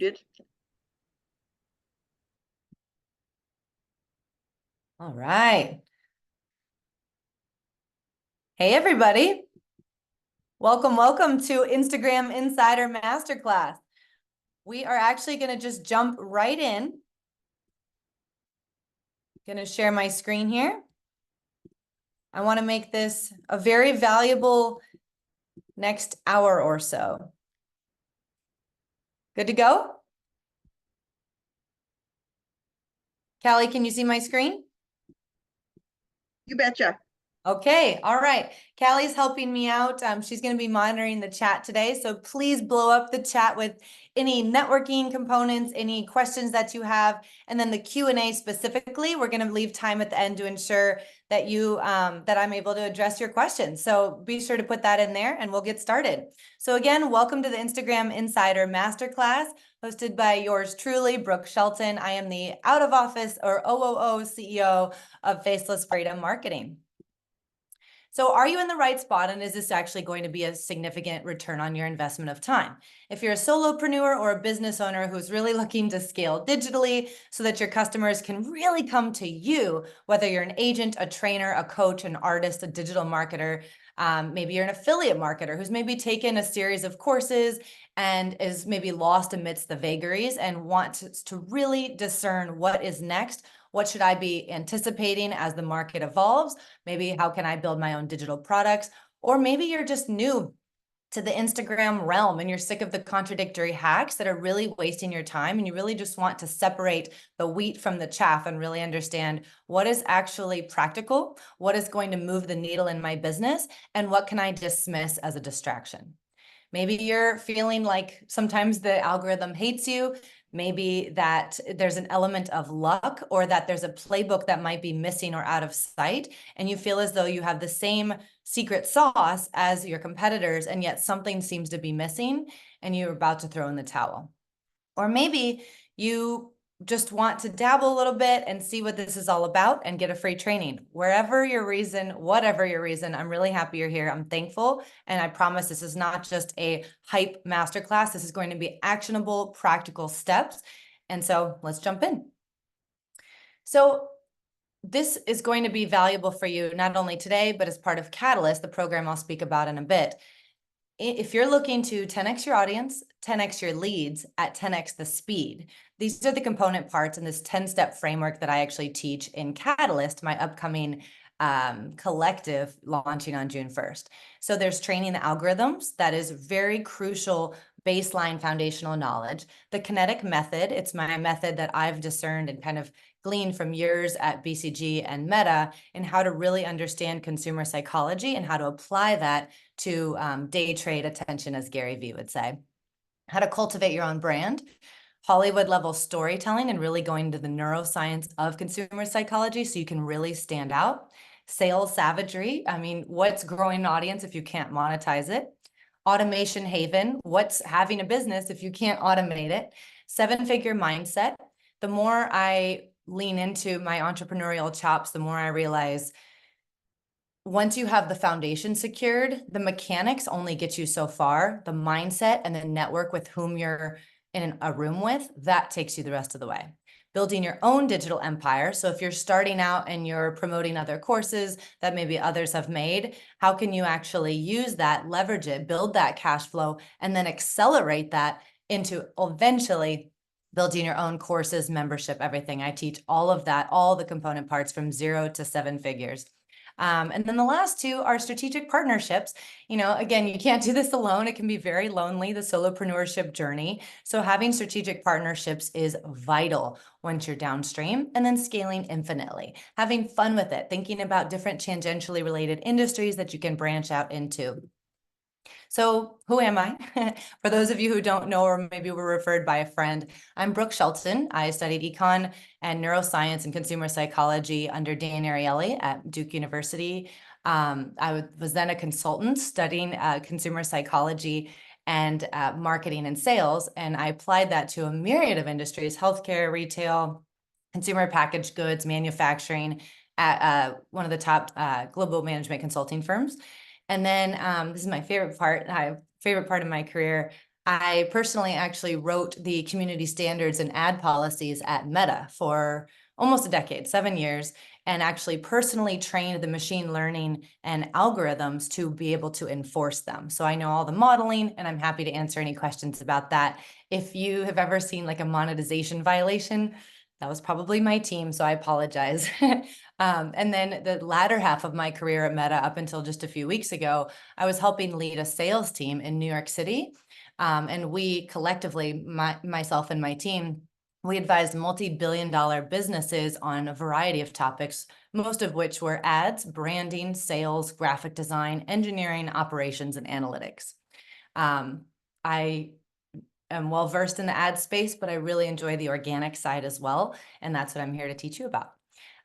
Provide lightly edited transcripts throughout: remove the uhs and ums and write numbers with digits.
Good. All right. Hey, everybody. Welcome to Instagram Insider Masterclass. We are actually going to just jump right in. Going to share my screen here. I want to make this a very valuable next hour or so. Good to go? Callie, can you see my screen? You betcha. Okay, all right. Callie's helping me out. She's going to be monitoring the chat today. So please blow up the chat with any networking components, any questions that you have, and then the Q&A specifically. We're going to leave time at the end to ensure that that I'm able to address your questions. So be sure to put that in there and we'll get started. So again, welcome to the Instagram Insider Masterclass, hosted by yours truly, Brooke Shelton. I am the out of office or OOO CEO of Faceless Freedom Marketing. So are you in the right spot, and is this actually going to be a significant return on your investment of time? If you're a solopreneur or a business owner who's really looking to scale digitally so that your customers can really come to you, whether you're an agent, a trainer, a coach, an artist, a digital marketer, maybe you're an affiliate marketer who's maybe taken a series of courses and is maybe lost amidst the vagaries and wants to really discern what is next. What should I be anticipating as the market evolves? Maybe how can I build my own digital products? Or maybe you're just new to the Instagram realm and you're sick of the contradictory hacks that are really wasting your time, and you really just want to separate the wheat from the chaff and really understand what is actually practical, what is going to move the needle in my business, and what can I dismiss as a distraction. Maybe you're feeling like sometimes the algorithm hates you. Maybe that there's an element of luck, or that there's a playbook that might be missing or out of sight, and you feel as though you have the same secret sauce as your competitors, and yet something seems to be missing and you're about to throw in the towel. Or maybe you just want to dabble a little bit and see what this is all about and get a free training. Wherever your reason, whatever your reason, I'm really happy you're here. I'm thankful. And I promise this is not just a hype masterclass. This is going to be actionable, practical steps. And so let's jump in. So this is going to be valuable for you not only today, but as part of Catalyst, the program I'll speak about in a bit. If you're looking to 10x your audience, 10x your leads at 10x the speed, these are the component parts in this 10-step framework that I actually teach in Catalyst, my upcoming collective launching on June 1st. So there's training the algorithms. That is very crucial baseline foundational knowledge. The kinetic method, it's my method that I've discerned and kind of gleaned from years at BCG and Meta, and how to really understand consumer psychology and how to apply that to day trade attention, as Gary Vee would say. How to cultivate your own brand, Hollywood level storytelling, and really going to the neuroscience of consumer psychology so you can really stand out. Sales savagery, I mean, what's growing an audience if you can't monetize it? Automation haven, what's having a business if you can't automate it? Seven-figure mindset. The more I lean into my entrepreneurial chops, the more I realize once you have the foundation secured, the mechanics only get you so far. The mindset and the network with whom you're in a room with, that takes you the rest of the way. Building your own digital empire. So if you're starting out and you're promoting other courses that maybe others have made, how can you actually use that, leverage it, build that cash flow, and then accelerate that into eventually building your own courses, membership, everything. I teach all of that, all the component parts from 0 to 7 figures. And then the last two are strategic partnerships. You know, again, you can't do this alone. It can be very lonely, the solopreneurship journey. So having strategic partnerships is vital once you're downstream. And then scaling infinitely, having fun with it, thinking about different tangentially related industries that you can branch out into. So who am I? For those of you who don't know, or maybe were referred by a friend, I'm Brooke Shelton. I studied econ and neuroscience and consumer psychology under Dan Ariely at Duke University. I was then a consultant studying consumer psychology and marketing and sales, and I applied that to a myriad of industries: healthcare, retail, consumer packaged goods, manufacturing, at one of the top global management consulting firms. And then this is my favorite part of my career. I personally actually wrote the community standards and ad policies at Meta for almost a decade, 7 years, and actually personally trained the machine learning and algorithms to be able to enforce them. So I know all the modeling, and I'm happy to answer any questions about that. If you have ever seen like a monetization violation, that was probably my team, so I apologize. And then the latter half of my career at Meta, up until just a few weeks ago, I was helping lead a sales team in New York City. And we collectively, myself and my team, we advised multi-billion-dollar businesses on a variety of topics, most of which were ads, branding, sales, graphic design, engineering, operations, and analytics. I am well versed in the ad space, but I really enjoy the organic side as well, and that's what I'm here to teach you about.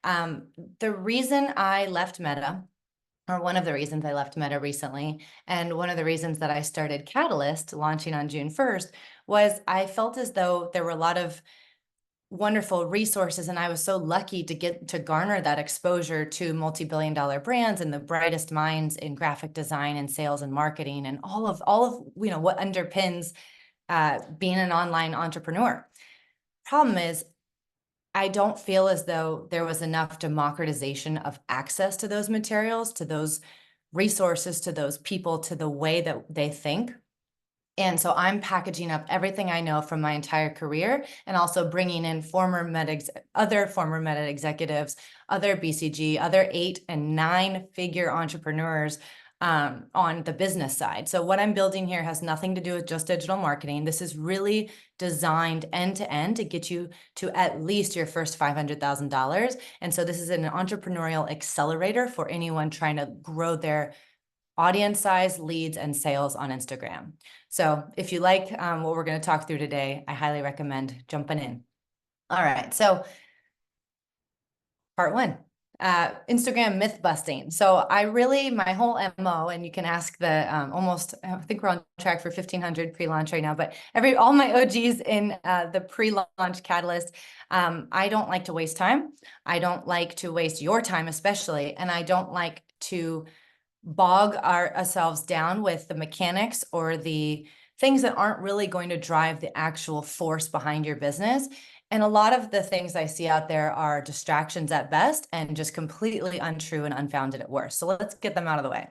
The reason I left Meta, or one of the reasons I left Meta recently, and one of the reasons that I started Catalyst, launching on June 1st, was I felt as though there were a lot of wonderful resources, and I was so lucky to get to garner that exposure to multi-billion-dollar brands and the brightest minds in graphic design and sales and marketing, and all of what underpins being an online entrepreneur. Problem is, I don't feel as though there was enough democratization of access to those materials, to those resources, to those people, to the way that they think. And so I'm packaging up everything I know from my entire career, and also bringing in other former Meta executives, other BCG, other 8- and 9-figure entrepreneurs on the business side. So what I'm building here has nothing to do with just digital marketing. This is really designed end to end to get you to at least your first $500,000. And so this is an entrepreneurial accelerator for anyone trying to grow their audience size, leads, and sales on Instagram. So if you like what we're going to talk through today, I highly recommend jumping in. All right, so part 1. Instagram myth busting. So my whole MO, and you can ask the I think we're on track for 1,500 pre-launch right now, but all my OGs in the pre-launch Catalyst, I don't like to waste time. I don't like to waste your time, especially, and I don't like to bog ourselves down with the mechanics or the things that aren't really going to drive the actual force behind your business. And a lot of the things I see out there are distractions at best and just completely untrue and unfounded at worst. So let's get them out of the way.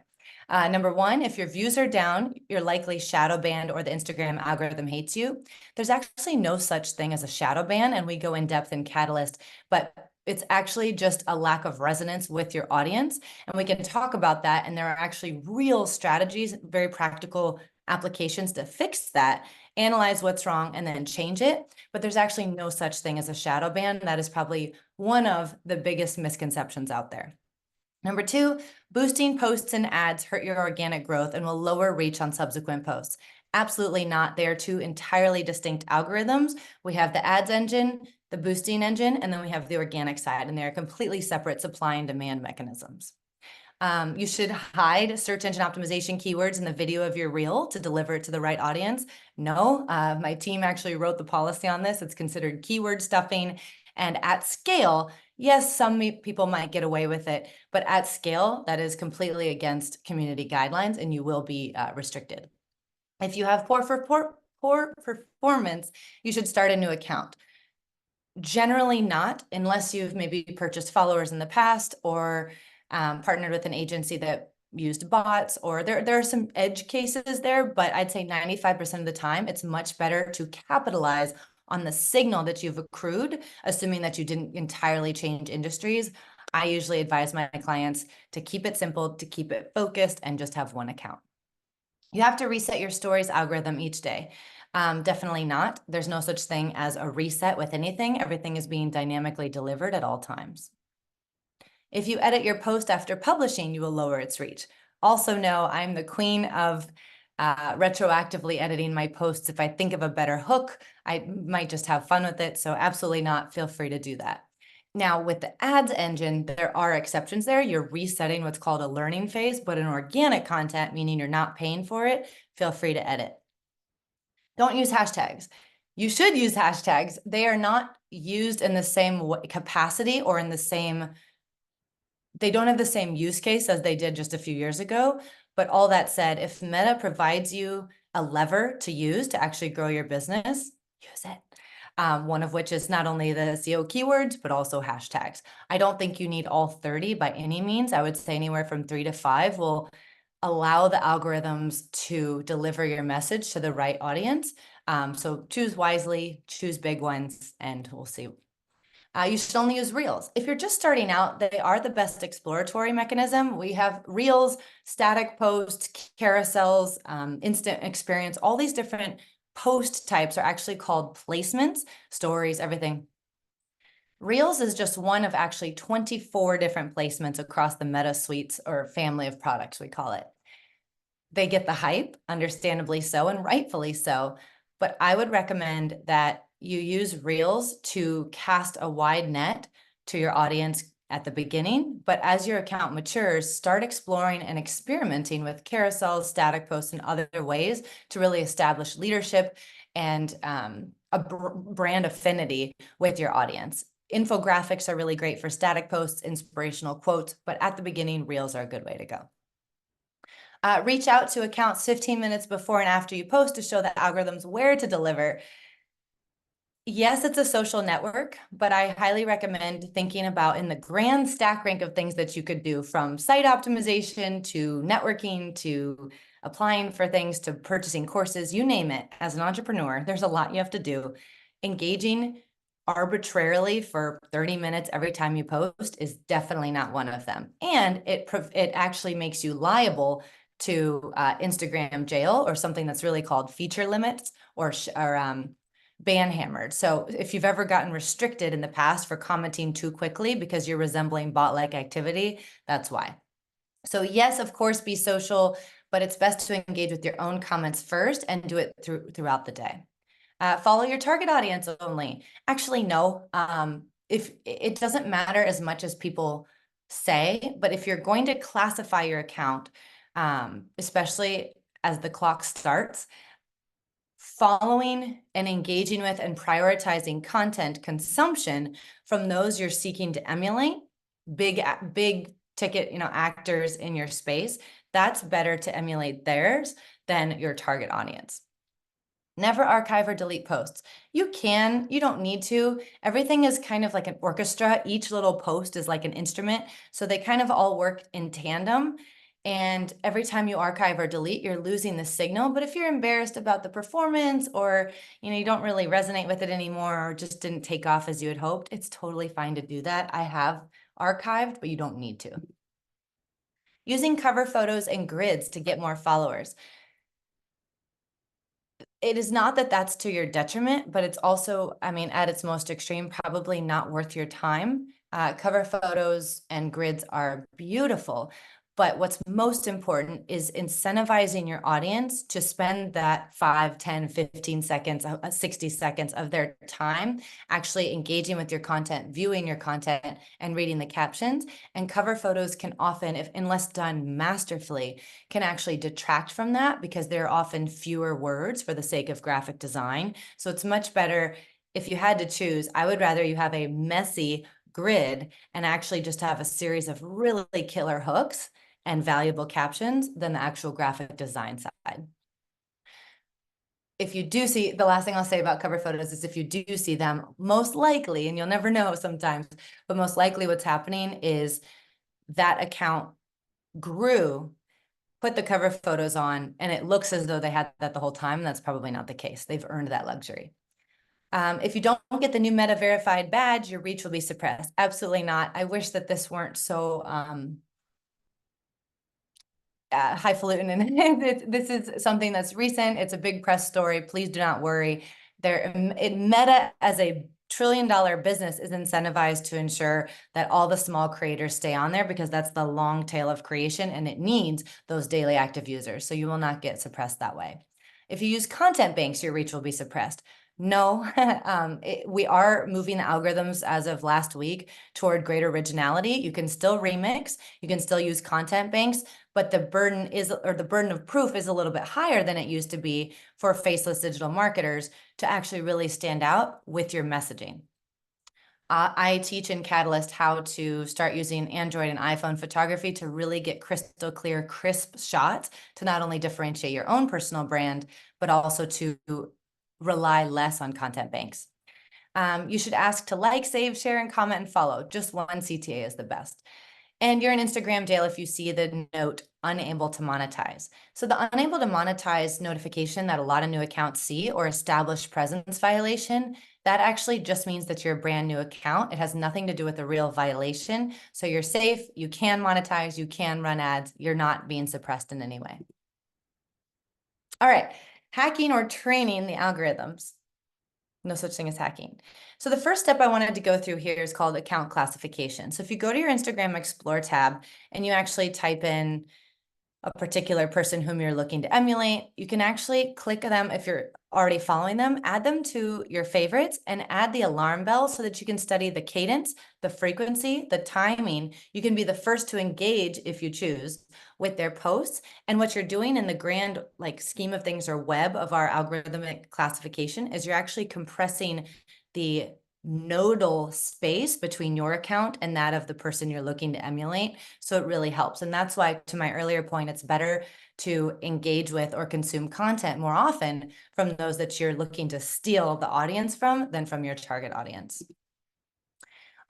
Number 1, if your views are down, you're likely shadow banned or the Instagram algorithm hates you. There's actually no such thing as a shadow ban, and we go in depth in Catalyst, but it's actually just a lack of resonance with your audience. And we can talk about that. And there are actually real strategies, very practical applications to fix that, analyze what's wrong, and then change it. But there's actually no such thing as a shadow ban. That is probably one of the biggest misconceptions out there. Number 2, boosting posts and ads hurt your organic growth and will lower reach on subsequent posts. Absolutely not. They are 2 entirely distinct algorithms. We have the ads engine, the boosting engine, and then we have the organic side, and they are completely separate supply and demand mechanisms. You should hide search engine optimization keywords in the video of your reel to deliver it to the right audience. No, my team actually wrote the policy on this. It's considered keyword stuffing. And at scale, yes, some people might get away with it, but at scale, that is completely against community guidelines, and you will be restricted. If you have poor performance, you should start a new account. Generally not, unless you've maybe purchased followers in the past or partnered with an agency that used bots, or there are some edge cases there, but I'd say 95% of the time, it's much better to capitalize on the signal that you've accrued, assuming that you didn't entirely change industries. I usually advise my clients to keep it simple, to keep it focused, and just have one account. You have to reset your stories algorithm each day. Definitely not. There's no such thing as a reset with anything. Everything is being dynamically delivered at all times. If you edit your post after publishing, you will lower its reach. Also know I'm the queen of retroactively editing my posts. If I think of a better hook, I might just have fun with it. So absolutely not. Feel free to do that. Now, with the ads engine, there are exceptions there. You're resetting what's called a learning phase, but in organic content, meaning you're not paying for it, feel free to edit. Don't use hashtags. You should use hashtags. They are not used in the same capacity or in the same, they don't have the same use case as they did just a few years ago. But all that said, if Meta provides you a lever to use to actually grow your business, use it. One of which is not only the SEO keywords, but also hashtags. I don't think you need all 30 by any means. I would say anywhere from 3 to 5 will allow the algorithms to deliver your message to the right audience. So choose wisely, choose big ones, and we'll see. You should only use Reels. If you're just starting out, they are the best exploratory mechanism. We have Reels, static posts, carousels, instant experience, all these different post types are actually called placements, stories, everything. Reels is just one of actually 24 different placements across the Meta suites or family of products, we call it. They get the hype, understandably so, and rightfully so. But I would recommend that you use Reels to cast a wide net to your audience at the beginning. But as your account matures, start exploring and experimenting with carousels, static posts, and other ways to really establish leadership and a brand affinity with your audience. Infographics are really great for static posts, inspirational quotes, but at the beginning, Reels are a good way to go. Reach out to accounts 15 minutes before and after you post to show the algorithms where to deliver. Yes, it's a social network, but I highly recommend thinking about in the grand stack rank of things that you could do, from site optimization to networking to applying for things to purchasing courses, you name it. As an entrepreneur, there's a lot you have to do. Engaging arbitrarily for 30 minutes every time you post is definitely not one of them. And it actually makes you liable to Instagram jail, or something that's really called feature limits, or ban hammered. So if you've ever gotten restricted in the past for commenting too quickly because you're resembling bot-like activity, that's why. So yes, of course, be social, but it's best to engage with your own comments first and do it throughout the day. Follow your target audience only. Actually, no. If it doesn't matter as much as people say, but if you're going to classify your account, especially as the clock starts, following and engaging with and prioritizing content consumption from those you're seeking to emulate, big ticket, actors in your space, that's better to emulate theirs than your target audience. Never archive or delete posts. You can, you don't need to. Everything is kind of like an orchestra. Each little post is like an instrument. So they kind of all work in tandem. And every time you archive or delete, you're losing the signal. But if you're embarrassed about the performance, or you don't really resonate with it anymore, or just didn't take off as you had hoped, it's totally fine to do that. I have archived, but you don't need to. Using cover photos and grids to get more followers. It is not that that's to your detriment, but it's also, at its most extreme, probably not worth your time. Cover photos and grids are beautiful, but what's most important is incentivizing your audience to spend that 5, 10, 15 seconds, 60 seconds of their time actually engaging with your content, viewing your content, and reading the captions. And cover photos can often, unless done masterfully, can actually detract from that, because there are often fewer words for the sake of graphic design. So it's much better, if you had to choose, I would rather you have a messy grid and actually just have a series of really killer hooks and valuable captions than the actual graphic design side. If you do see, the last thing I'll say about cover photos is, if you do see them, most likely, and you'll never know sometimes, but most likely what's happening is that account grew, put the cover photos on, and it looks as though they had that the whole time. That's probably not the case. They've earned that luxury. If you don't get the new Meta verified badge, your reach will be suppressed. Absolutely not. I wish that this weren't so highfalutin, and this is something that's recent. It's a big press story. Please do not worry. Meta, as a trillion-dollar business, is incentivized to ensure that all the small creators stay on there, because that's the long tail of creation, and it needs those daily active users. So you will not get suppressed that way. If you use content banks, your reach will be suppressed. No, we are moving the algorithms as of last week toward greater originality. You can still remix, you can still use content banks, but the burden of proof is a little bit higher than it used to be for faceless digital marketers to actually really stand out with your messaging. I teach in Catalyst how to start using Android and iPhone photography to really get crystal clear, crisp shots to not only differentiate your own personal brand, but also to rely less on content banks. You should ask to like, save, share, and comment and follow. Just one CTA is the best. And you're in Instagram jail if you see the note unable to monetize. So the unable to monetize notification that a lot of new accounts see, or established presence violation, that actually just means that you're a brand new account. It has nothing to do with a real violation. So you're safe, you can monetize, you can run ads, you're not being suppressed in any way. All right, hacking or training the algorithms. No such thing as hacking. So the first step I wanted to go through here is called account classification. So if you go to your Instagram Explore tab and you actually type in a particular person whom you're looking to emulate, you can actually click them if you're already following them, add them to your favorites and add the alarm bell so that you can study the cadence, the frequency, the timing. You can be the first to engage if you choose with their posts. And what you're doing in the grand scheme of things or web of our algorithmic classification is you're actually compressing the nodal space between your account and that of the person you're looking to emulate. So it really helps. And that's why, to my earlier point, it's better to engage with or consume content more often from those that you're looking to steal the audience from than from your target audience.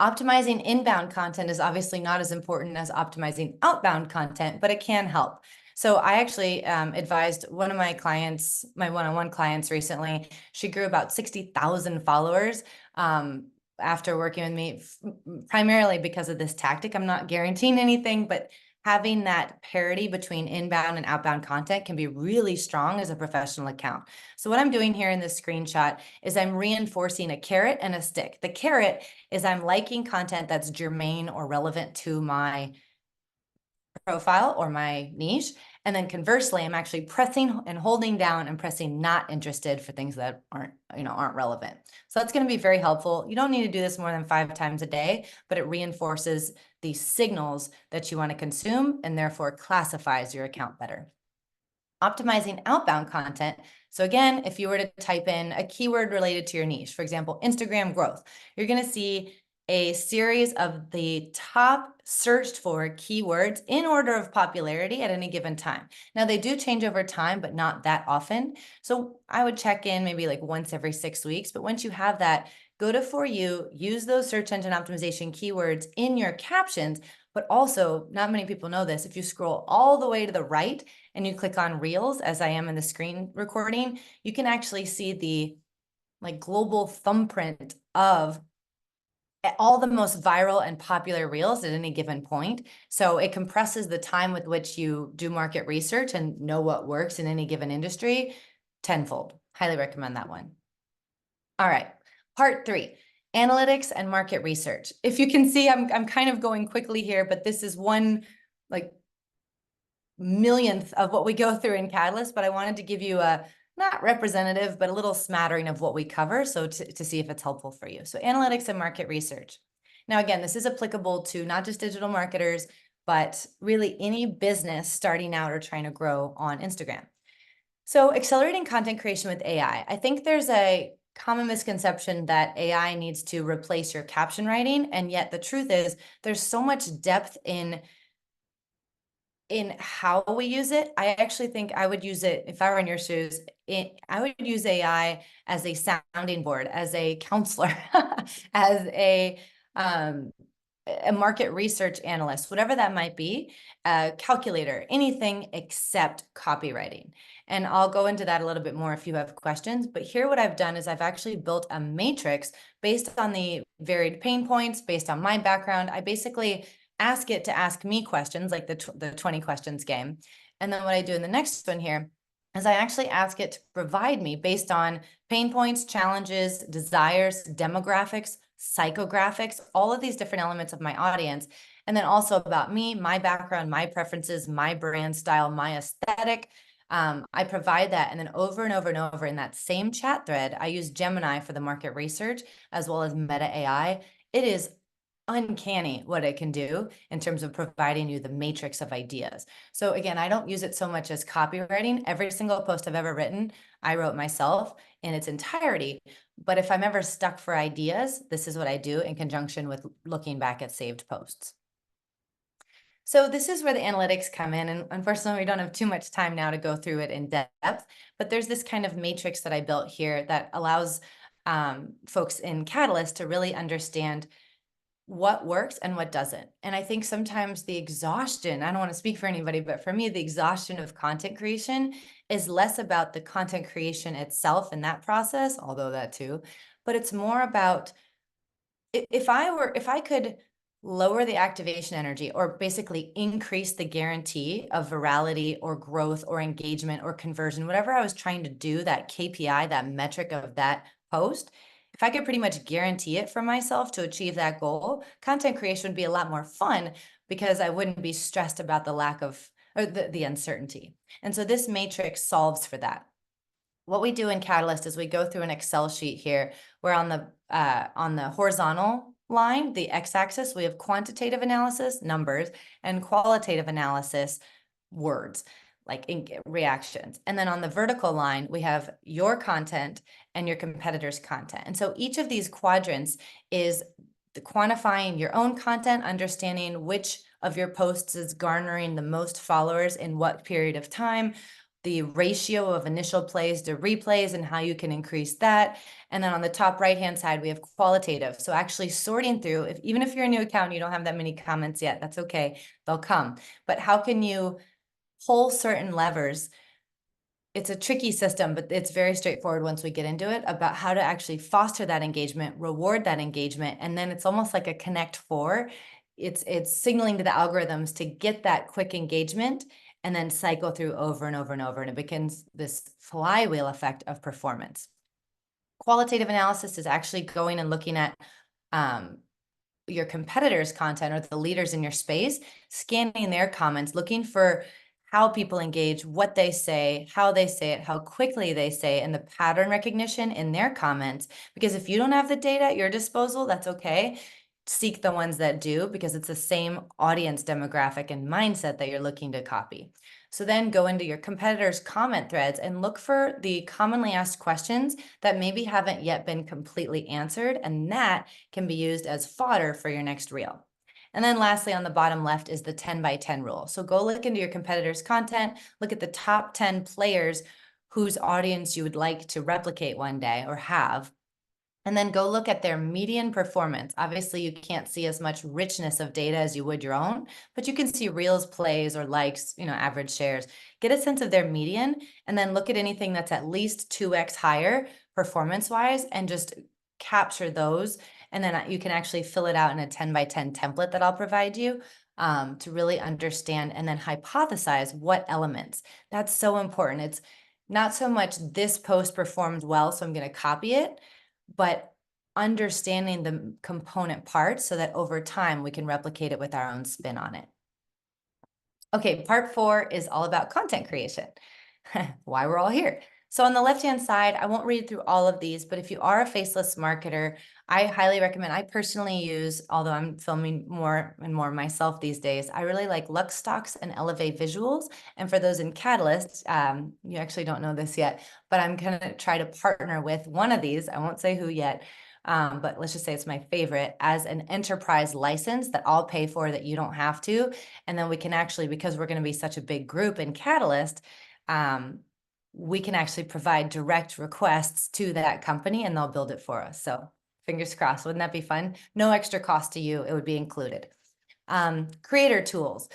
Optimizing inbound content is obviously not as important as optimizing outbound content, but it can help. So I actually advised one of my clients, my one-on-one clients recently. She grew about 60,000 followers after working with me, primarily because of this tactic. I'm not guaranteeing anything, but having that parity between inbound and outbound content can be really strong as a professional account. So what I'm doing here in this screenshot is I'm reinforcing a carrot and a stick. The carrot is I'm liking content that's germane or relevant to my profile or my niche. And then conversely, I'm actually pressing and holding down and pressing not interested for things that aren't relevant. So that's going to be very helpful. You don't need to do this more than 5 times a day, but it reinforces the signals that you want to consume and therefore classifies your account better. Optimizing outbound content. So again, if you were to type in a keyword related to your niche, for example, Instagram growth, you're going to see a series of the top searched for keywords in order of popularity at any given time. Now they do change over time, but not that often. So I would check in maybe like once every 6 weeks. But once you have that, go to For You, use those search engine optimization keywords in your captions. But also, not many people know this, if you scroll all the way to the right and you click on Reels, as I am in the screen recording, you can actually see the global thumbprint of all the most viral and popular Reels at any given point. So it compresses the time with which you do market research and know what works in any given industry tenfold. Highly recommend that one. All right, part 3. Analytics and market research. If you can see, I'm kind of going quickly here, but this is one millionth of what we go through in Catalyst, but I wanted to give you a not representative, but a little smattering of what we cover, so to see if it's helpful for you. So analytics and market research. Now, again, this is applicable to not just digital marketers, but really any business starting out or trying to grow on Instagram. So accelerating content creation with AI. I think there's a common misconception that AI needs to replace your caption writing, and yet the truth is there's so much depth in how we use it. I actually think I would use it, if I were in your shoes, I would use AI as a sounding board, as a counselor, as a market research analyst, whatever that might be, a calculator, anything except copywriting. And I'll go into that a little bit more if you have questions. But here what I've done is I've actually built a matrix based on the varied pain points, based on my background. I basically ask it to ask me questions, like the 20 questions game. And then what I do in the next one here is I actually ask it to provide me based on pain points, challenges, desires, demographics, psychographics, all of these different elements of my audience. And then also about me, my background, my preferences, my brand style, my aesthetic. I provide that. And then over and over and over in that same chat thread, I use Gemini for the market research as well as Meta AI. It is uncanny what it can do in terms of providing you the matrix of ideas. So again, I don't use it so much as copywriting. Every single post I've ever written, I wrote myself in its entirety. But if I'm ever stuck for ideas, this is what I do in conjunction with looking back at saved posts. So this is where the analytics come in, and unfortunately we don't have too much time now to go through it in depth, but there's this kind of matrix that I built here that allows folks in Catalyst to really understand what works and what doesn't. And I think sometimes the exhaustion, I don't want to speak for anybody, but for me, the exhaustion of content creation is less about the content creation itself in that process, although that too, but it's more about if I could lower the activation energy or basically increase the guarantee of virality or growth or engagement or conversion, whatever I was trying to do, that KPI, that metric of that post, if I could pretty much guarantee it for myself to achieve that goal, content creation would be a lot more fun because I wouldn't be stressed about the lack of, or the uncertainty. And so this matrix solves for that. What we do in Catalyst is we go through an Excel sheet here where on the horizontal line, the x-axis, we have quantitative analysis, numbers, and qualitative analysis, words, like reactions. And then on the vertical line, we have your content and your competitors' content. And so each of these quadrants is the quantifying your own content, understanding which of your posts is garnering the most followers in what period of time, the ratio of initial plays to replays and how you can increase that. And then on the top right-hand side, we have qualitative. So actually sorting through, even if you're a new account, and you don't have that many comments yet, that's okay, they'll come. But how can you pull certain levers? It's a tricky system, but it's very straightforward once we get into it about how to actually foster that engagement, reward that engagement. And then it's almost like a Connect Four. It's signaling to the algorithms to get that quick engagement and then cycle through over and over and over. And it becomes this flywheel effect of performance. Qualitative analysis is actually going and looking at your competitors' content or the leaders in your space, scanning their comments, looking for how people engage, what they say, how they say it, how quickly they say it, and the pattern recognition in their comments. Because if you don't have the data at your disposal, that's okay. Seek the ones that do, because it's the same audience demographic and mindset that you're looking to copy. So then go into your competitors' comment threads and look for the commonly asked questions that maybe haven't yet been completely answered, and that can be used as fodder for your next reel. And then lastly, on the bottom left is the 10 by 10 rule. So go look into your competitors' content, look at the top 10 players whose audience you would like to replicate one day or have, and then go look at their median performance. Obviously, you can't see as much richness of data as you would your own, but you can see reels, plays, or likes, average shares. Get a sense of their median, and then look at anything that's at least 2x higher performance-wise, and just capture those. And then you can actually fill it out in a 10 by 10 template that I'll provide you to really understand and then hypothesize what elements. That's so important. It's not so much this post performed well, so I'm going to copy it, but understanding the component parts so that over time we can replicate it with our own spin on it. Okay, part 4 is all about content creation, why we're all here. So on the left-hand side, I won't read through all of these, but if you are a faceless marketer, I highly recommend, I personally use, although I'm filming more and more myself these days, I really like Luxstocks and Elevate Visuals. And for those in Catalyst, you actually don't know this yet, but I'm gonna try to partner with one of these, I won't say who yet, but let's just say it's my favorite, as an enterprise license that I'll pay for that you don't have to. And then we can actually, because we're gonna be such a big group in Catalyst, we can actually provide direct requests to that company and they'll build it for us. So fingers crossed, wouldn't that be fun? No extra cost to you, it would be included. Creator tools.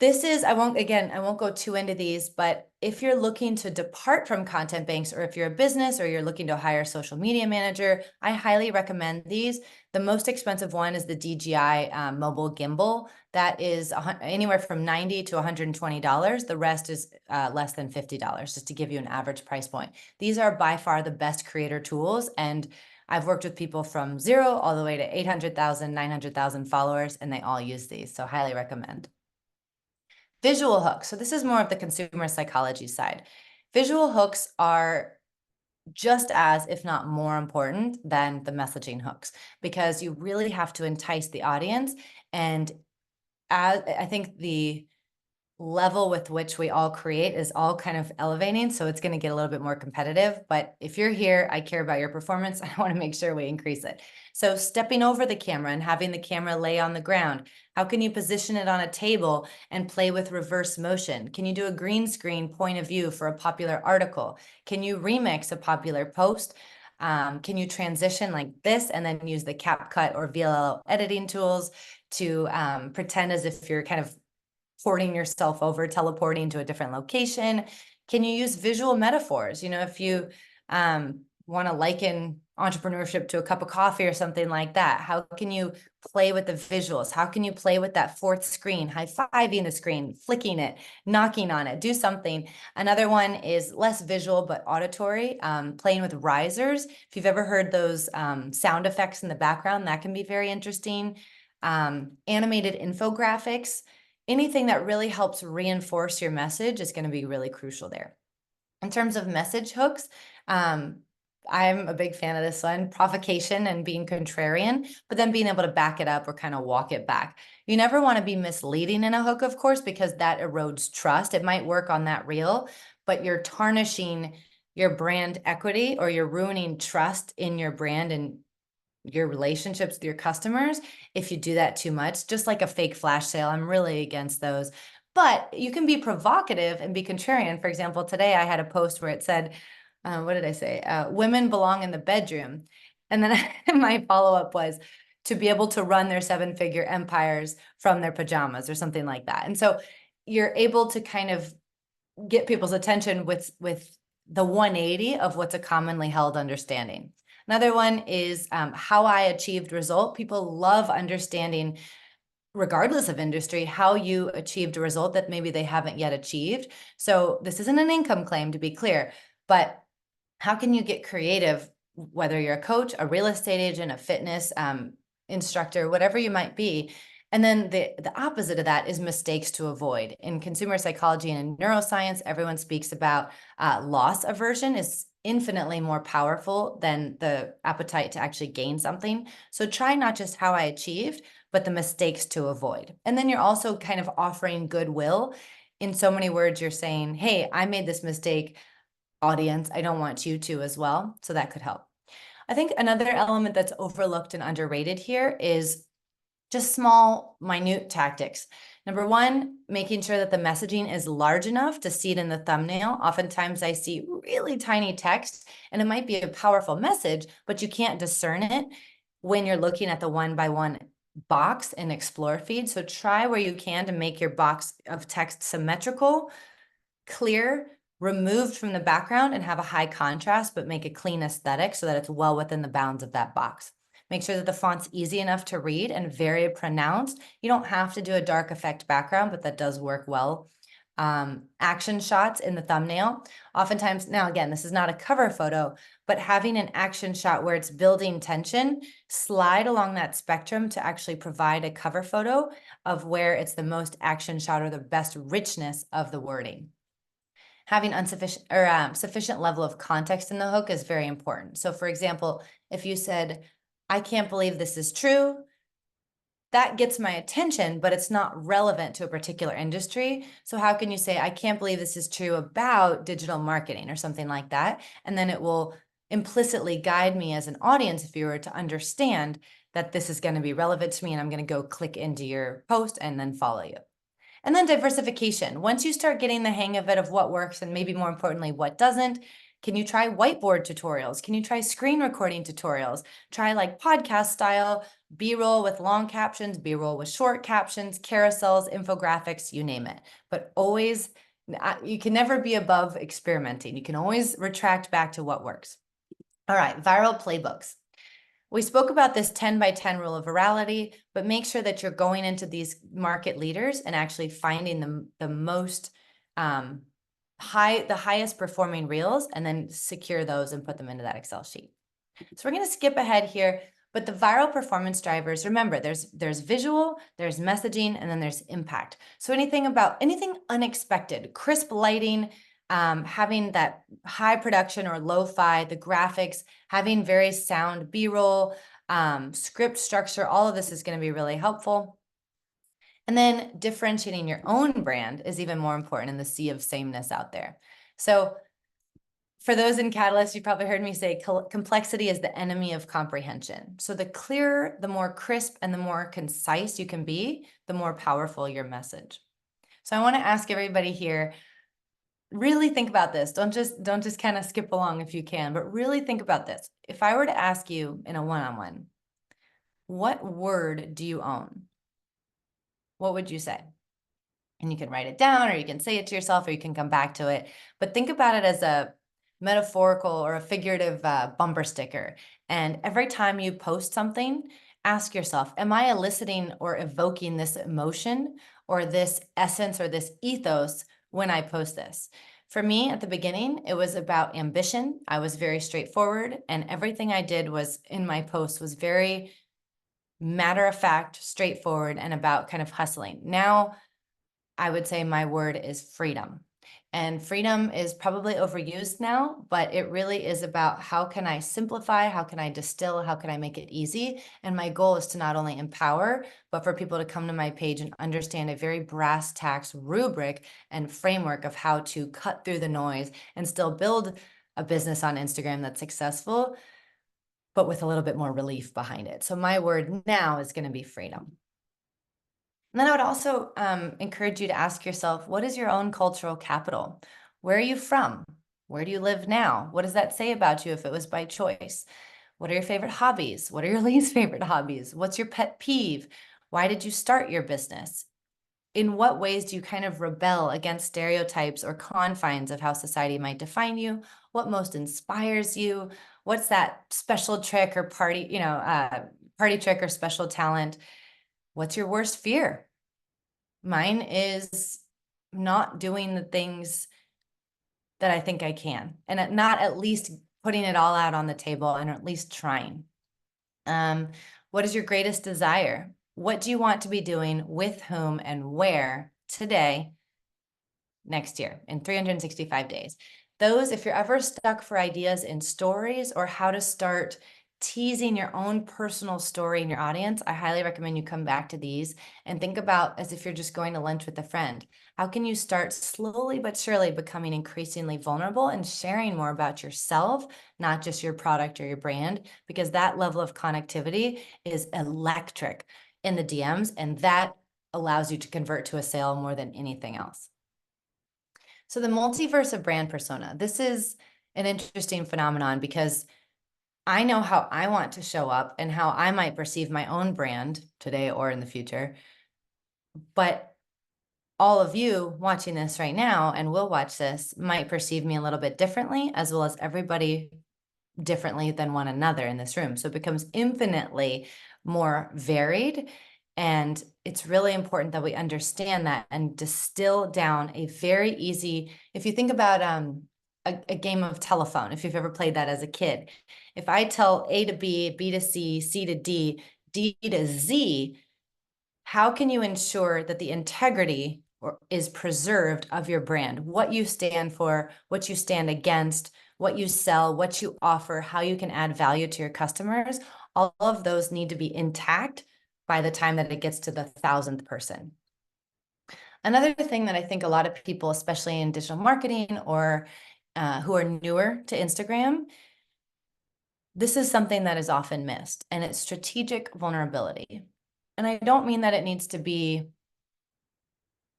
This is, I won't go too into these, but if you're looking to depart from content banks, or if you're a business or you're looking to hire a social media manager, I highly recommend these. The most expensive one is the DJI mobile gimbal. That is anywhere from $90 to $120. The rest is less than $50, just to give you an average price point. These are by far the best creator tools, and I've worked with people from 0 all the way to 800,000, 900,000 followers, and they all use these, so highly recommend. Visual hooks. So this is more of the consumer psychology side. Visual hooks are just as, if not more important than the messaging hooks, because you really have to entice the audience. And as I think the level with which we all create is all kind of elevating. So it's going to get a little bit more competitive. But if you're here, I care about your performance. I want to make sure we increase it. So stepping over the camera and having the camera lay on the ground. How can you position it on a table and play with reverse motion? Can you do a green screen point of view for a popular article? Can you remix a popular post? Can you transition like this and then use the CapCut or VLL editing tools to pretend as if you're kind of porting yourself over, teleporting to a different location? Can you use visual metaphors? You know, if you want to liken entrepreneurship to a cup of coffee or something like that, how can you play with the visuals? How can you play with that fourth screen, high-fiving the screen, flicking it, knocking on it, do something. Another one is less visual, but auditory, playing with risers. If you've ever heard those sound effects in the background, that can be very interesting. Animated infographics. Anything that really helps reinforce your message is going to be really crucial there. In terms of message hooks, I'm a big fan of this one, provocation and being contrarian, but then being able to back it up or kind of walk it back. You never want to be misleading in a hook, of course, because that erodes trust. It might work on that reel, but you're tarnishing your brand equity or you're ruining trust in your brand and your relationships with your customers if you do that too much. Just like a fake flash sale, I'm really against those. But you can be provocative and be contrarian. For example, today I had a post where it said, what did I say? Women belong in the bedroom. And then my follow-up was to be able to run their 7-figure empires from their pajamas or something like that. And so you're able to kind of get people's attention with the 180 of what's a commonly held understanding. Another one is how I achieved result. People love understanding, regardless of industry, how you achieved a result that maybe they haven't yet achieved. So this isn't an income claim, to be clear, but how can you get creative, whether you're a coach, a real estate agent, a fitness instructor, whatever you might be. And then the opposite of that is mistakes to avoid. In consumer psychology and in neuroscience, everyone speaks about loss aversion is infinitely more powerful than the appetite to actually gain something. So try not just how I achieved, but the mistakes to avoid. And then you're also kind of offering goodwill. In so many words, you're saying, hey, I made this mistake, audience. I don't want you to as well. So that could help. I think another element that's overlooked and underrated here is just small, minute tactics. Number one, making sure that the messaging is large enough to see it in the thumbnail. Oftentimes I see really tiny text and it might be a powerful message, but you can't discern it when you're looking at the one-by-one box in Explore feed. So try where you can to make your box of text symmetrical, clear, removed from the background, and have a high contrast, but make a clean aesthetic so that it's well within the bounds of that box. Make sure that the font's easy enough to read and very pronounced. You don't have to do a dark effect background, but that does work well. Action shots in the thumbnail. Oftentimes, now again, this is not a cover photo, but having an action shot where it's building tension, slide along that spectrum to actually provide a cover photo of where it's the most action shot or the best richness of the wording. Having sufficient level of context in the hook is very important. So for example, if you said, I can't believe this is true, that gets my attention, but it's not relevant to a particular industry. So how can you say, I can't believe this is true about digital marketing or something like that? And then it will implicitly guide me as an audience viewer to understand that this is going to be relevant to me and I'm going to go click into your post and then follow you. And then diversification. Once you start getting the hang of it, of what works and maybe more importantly, what doesn't, can you try whiteboard tutorials? Can you try screen recording tutorials? Try like podcast style, B-roll with long captions, B-roll with short captions, carousels, infographics, you name it. But always, you can never be above experimenting. You can always retract back to what works. All right, viral playbooks. We spoke about this 10 by 10 rule of virality, but make sure that you're going into these market leaders and actually finding the most the highest performing reels and then secure those and put them into that Excel sheet. So we're going to skip ahead here, but the viral performance drivers, remember, there's visual, there's messaging, and then there's impact. So anything unexpected, crisp lighting, having that high production or lo-fi, the graphics, having very sound B-roll, script structure, all of this is going to be really helpful. And then differentiating your own brand is even more important in the sea of sameness out there. So for those in Catalyst, you probably heard me say complexity is the enemy of comprehension. So the clearer, the more crisp, and the more concise you can be, the more powerful your message. So I want to ask everybody here, really think about this. Don't just kind of skip along if you can, but really think about this. If I were to ask you in a one-on-one, what word do you own? What would you say? And you can write it down, or you can say it to yourself, or you can come back to it. But think about it as a metaphorical or a figurative bumper sticker. And every time you post something, ask yourself, am I eliciting or evoking this emotion or this essence or this ethos when I post this? For me, at the beginning, it was about ambition. I was very straightforward, and everything I did was in my post was very matter of fact, straightforward, and about kind of hustling. Now, I would say my word is freedom. And freedom is probably overused now, but it really is about how can I simplify, how can I distill, how can I make it easy? And my goal is to not only empower, but for people to come to my page and understand a very brass tacks rubric and framework of how to cut through the noise and still build a business on Instagram that's successful, but with a little bit more relief behind it. So my word now is going to be freedom. And then I would also encourage you to ask yourself, what is your own cultural capital? Where are you from? Where do you live now? What does that say about you if it was by choice? What are your favorite hobbies? What are your least favorite hobbies? What's your pet peeve? Why did you start your business? In what ways do you kind of rebel against stereotypes or confines of how society might define you? What most inspires you? What's that special trick or party trick or special talent? What's your worst fear? Mine is not doing the things that I think I can, and not at least putting it all out on the table and at least trying. What is your greatest desire? What do you want to be doing with whom and where today, next year, in 365 days? Those, if you're ever stuck for ideas in stories or how to start teasing your own personal story in your audience, I highly recommend you come back to these and think about as if you're just going to lunch with a friend. How can you start slowly but surely becoming increasingly vulnerable and sharing more about yourself, not just your product or your brand, because that level of connectivity is electric in the DMs, and that allows you to convert to a sale more than anything else. So the multiverse of brand persona, this is an interesting phenomenon because I know how I want to show up and how I might perceive my own brand today or in the future. But all of you watching this right now and will watch this might perceive me a little bit differently, as well as everybody differently than one another in this room. So it becomes infinitely more varied. And it's really important that we understand that and distill down a very easy, if you think about a game of telephone, if you've ever played that as a kid, if I tell A to B, B to C, C to D, D to Z, how can you ensure that the integrity is preserved of your brand, what you stand for, what you stand against, what you sell, what you offer, how you can add value to your customers? All of those need to be intact by the time that it gets to the 1,000th person. Another thing that I think a lot of people, especially in digital marketing or who are newer to Instagram, this is something that is often missed, and it's strategic vulnerability. And I don't mean that it needs to be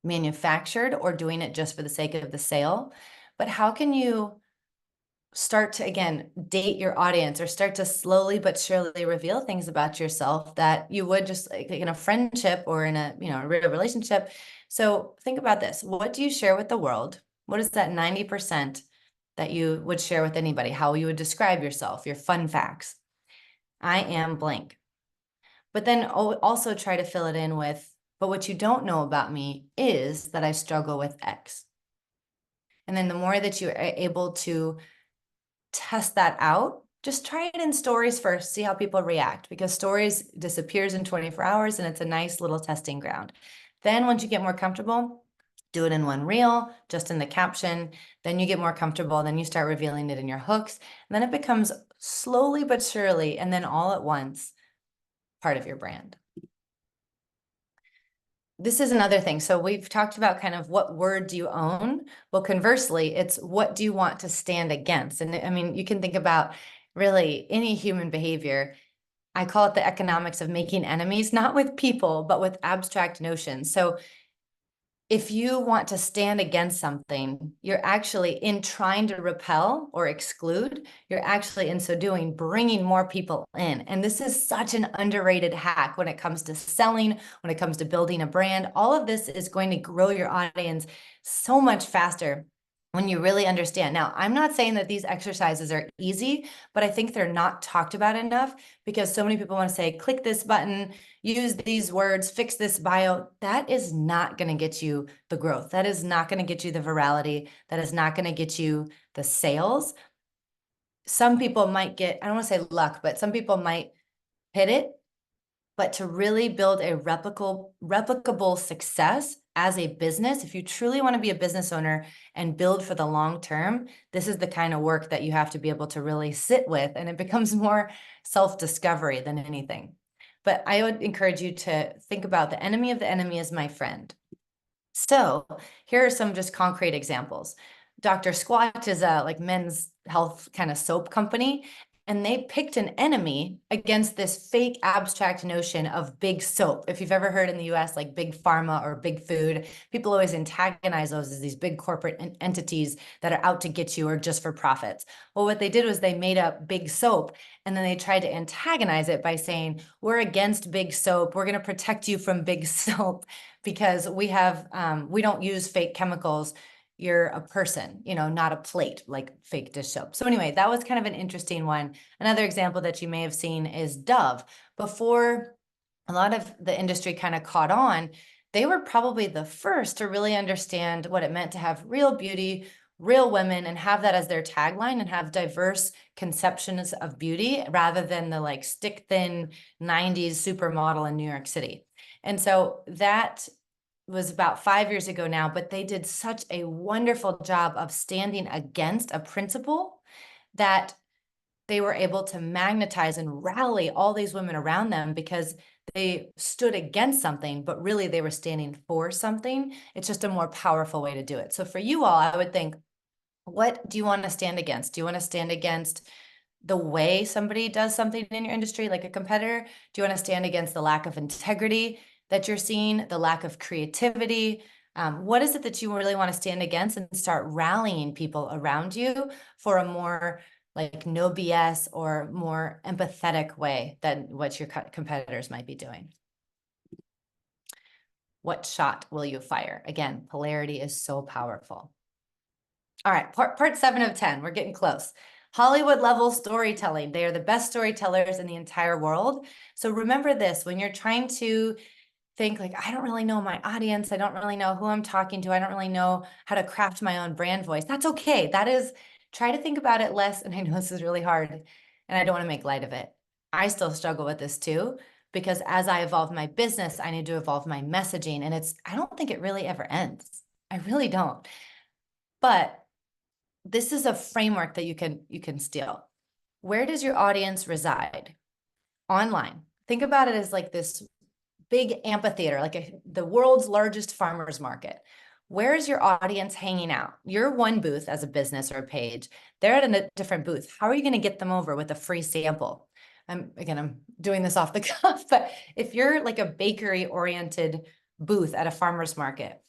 manufactured or doing it just for the sake of the sale, but how can you start to, again, date your audience or start to slowly but surely reveal things about yourself that you would just like in a friendship or in a, a real relationship. So think about this. What do you share with the world? What is that 90% that you would share with anybody? How you would describe yourself, your fun facts. I am blank. But then also try to fill it in with, but what you don't know about me is that I struggle with X. And then the more that you are able to test that out, just try it in stories first, see how people react, because stories disappears in 24 hours and it's a nice little testing ground. Then once you get more comfortable, do it in one reel, just in the caption. Then you get more comfortable, then you start revealing it in your hooks. And then it becomes slowly but surely, and then all at once, part of your brand. this is another thing. So we've talked about kind of what word do you own? Well, conversely, it's what do you want to stand against? And I mean, you can think about really any human behavior. I call it the economics of making enemies, not with people, but with abstract notions. So if you want to stand against something, you're actually, in trying to repel or exclude, you're actually, in so doing, bringing more people in. And this is such an underrated hack when it comes to selling, when it comes to building a brand. All of this is going to grow your audience so much faster when you really understand. Now, I'm not saying that these exercises are easy, but I think they're not talked about enough, because so many people want to say, click this button, use these words, fix this bio. That is not going to get you the growth. That is not going to get you the virality. That is not going to get you the sales. Some people might get, I don't want to say luck, but some people might hit it. But to really build a replicable success as a business, if you truly want to be a business owner and build for the long term, this is the kind of work that you have to be able to really sit with, and it becomes more self-discovery than anything. But I would encourage you to think about the enemy of the enemy is my friend. So here are some just concrete examples. Dr. Squatch is a like men's health kind of soap company, and they picked an enemy against this fake abstract notion of big soap. If you've ever heard in the US, like big pharma or big food, people always antagonize those as these big corporate entities that are out to get you or just for profits. Well, what they did was they made up big soap, and then they tried to antagonize it by saying, we're against big soap. We're going to protect you from big soap because we have, we don't use fake chemicals. You're a person, not a plate like fake dish soap. So anyway, that was kind of an interesting one. Another example that you may have seen is Dove. Before a lot of the industry kind of caught on, they were probably the first to really understand what it meant to have real beauty, real women, and have that as their tagline, and have diverse conceptions of beauty rather than the like stick thin 90s supermodel in New York City. And so that was about 5 years ago now, but they did such a wonderful job of standing against a principle that they were able to magnetize and rally all these women around them because they stood against something, but really they were standing for something. It's just a more powerful way to do it. So for you all, I would think, what do you want to stand against? Do you want to stand against the way somebody does something in your industry, like a competitor? Do you want to stand against the lack of integrity that you're seeing, the lack of creativity? What is it that you really want to stand against, and start rallying people around you for a more like no BS or more empathetic way than what your competitors might be doing? What shot will you fire? Again, polarity is so powerful. All right, part 7 of 10, we're getting close. Hollywood level storytelling. They are the best storytellers in the entire world. So remember this, when you're trying to think like, I don't really know my audience, I don't really know who I'm talking to, I don't really know how to craft my own brand voice. That's okay. That is, try to think about it less. And I know this is really hard, and I don't want to make light of it. I still struggle with this too, because as I evolve my business, I need to evolve my messaging. And I don't think it really ever ends. I really don't. But this is a framework that you can steal. Where does your audience reside? Online. Think about it as like this big amphitheater, like the world's largest farmer's market. Where is your audience hanging out? You're one booth as a business or a page. They're at a different booth. How are you going to get them over with a free sample? I'm doing this off the cuff, but if you're like a bakery oriented booth at a farmer's market,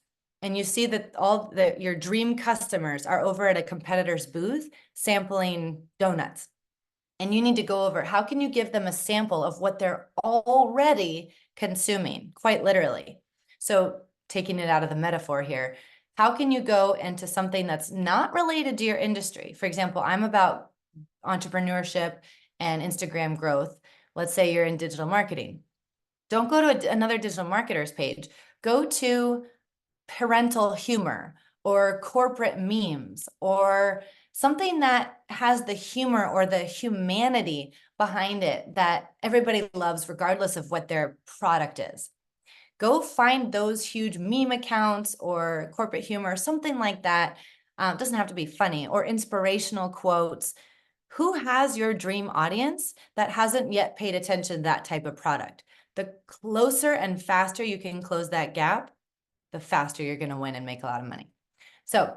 and you see that your dream customers are over at a competitor's booth sampling donuts, and you need to go over, how can you give them a sample of what they're already consuming, quite literally? So taking it out of the metaphor here, how can you go into something that's not related to your industry? For example, I'm about entrepreneurship and Instagram growth. Let's say you're in digital marketing. Don't go to another digital marketer's page. Go to parental humor or corporate memes or something that has the humor or the humanity behind it that everybody loves, regardless of what their product is. Go find those huge meme accounts or corporate humor, something like that. It doesn't have to be funny, or inspirational quotes. Who has your dream audience that hasn't yet paid attention to that type of product? The closer and faster you can close that gap, the faster you're going to win and make a lot of money. So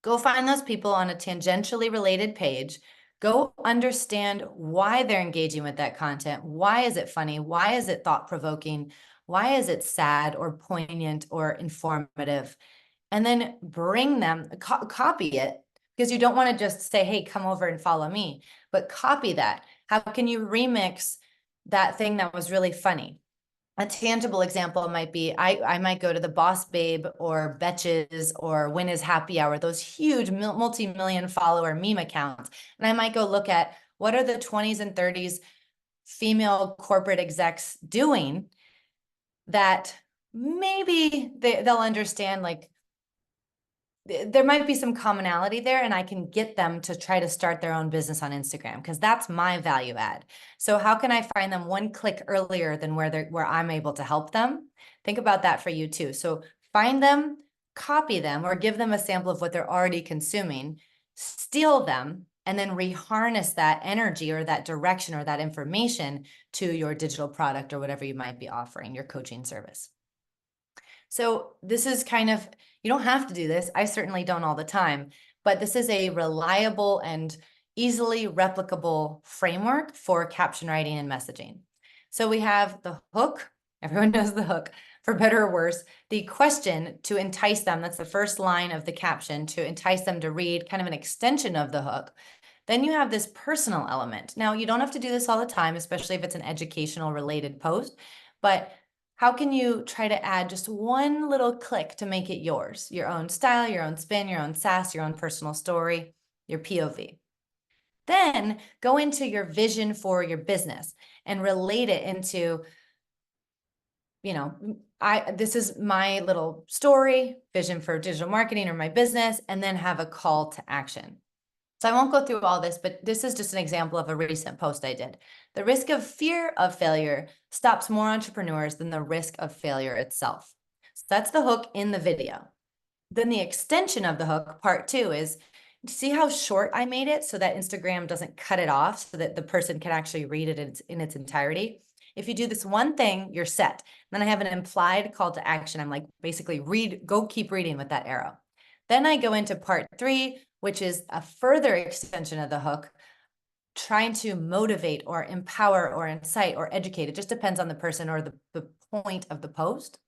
go find those people on a tangentially related page. Go understand why they're engaging with that content. Why is it funny? Why is it thought-provoking? Why is it sad or poignant or informative? And then bring them, copy it, because you don't want to just say, hey, come over and follow me, but copy that. How can you remix that thing that was really funny? A tangible example might be, I might go to the Boss Babe or Betches or When is Happy Hour, those huge multi-million follower meme accounts. And I might go look at what are the 20s and 30s female corporate execs doing that maybe they'll understand, like, there might be some commonality there, and I can get them to try to start their own business on Instagram, because that's my value add. So how can I find them one click earlier than where I'm able to help them? Think about that for you too. So find them, copy them, or give them a sample of what they're already consuming, steal them, and then reharness that energy or that direction or that information to your digital product or whatever you might be offering, your coaching service. So this is kind of, you don't have to do this. I certainly don't all the time, but this is a reliable and easily replicable framework for caption writing and messaging. So we have the hook. Everyone knows the hook, for better or worse. The question to entice them, that's the first line of the caption, to entice them to read, kind of an extension of the hook. Then you have this personal element. Now, you don't have to do this all the time, especially if it's an educational related post, but how can you try to add just one little click to make it yours? Your own style, your own spin, your own sass, your own personal story, your POV. Then go into your vision for your business and relate it into, you know, this is my little story, vision for digital marketing or my business, and then have a call to action. So I won't go through all this, but this is just an example of a recent post I did. The risk of fear of failure stops more entrepreneurs than the risk of failure itself. So that's the hook in the video. Then the extension of the hook, part 2, is, see how short I made it so that Instagram doesn't cut it off so that the person can actually read it in its entirety. If you do this one thing, you're set. Then I have an implied call to action. I'm like, basically, go keep reading with that arrow. Then I go into part 3, which is a further extension of the hook, trying to motivate or empower or incite or educate. It just depends on the person or the point of the post.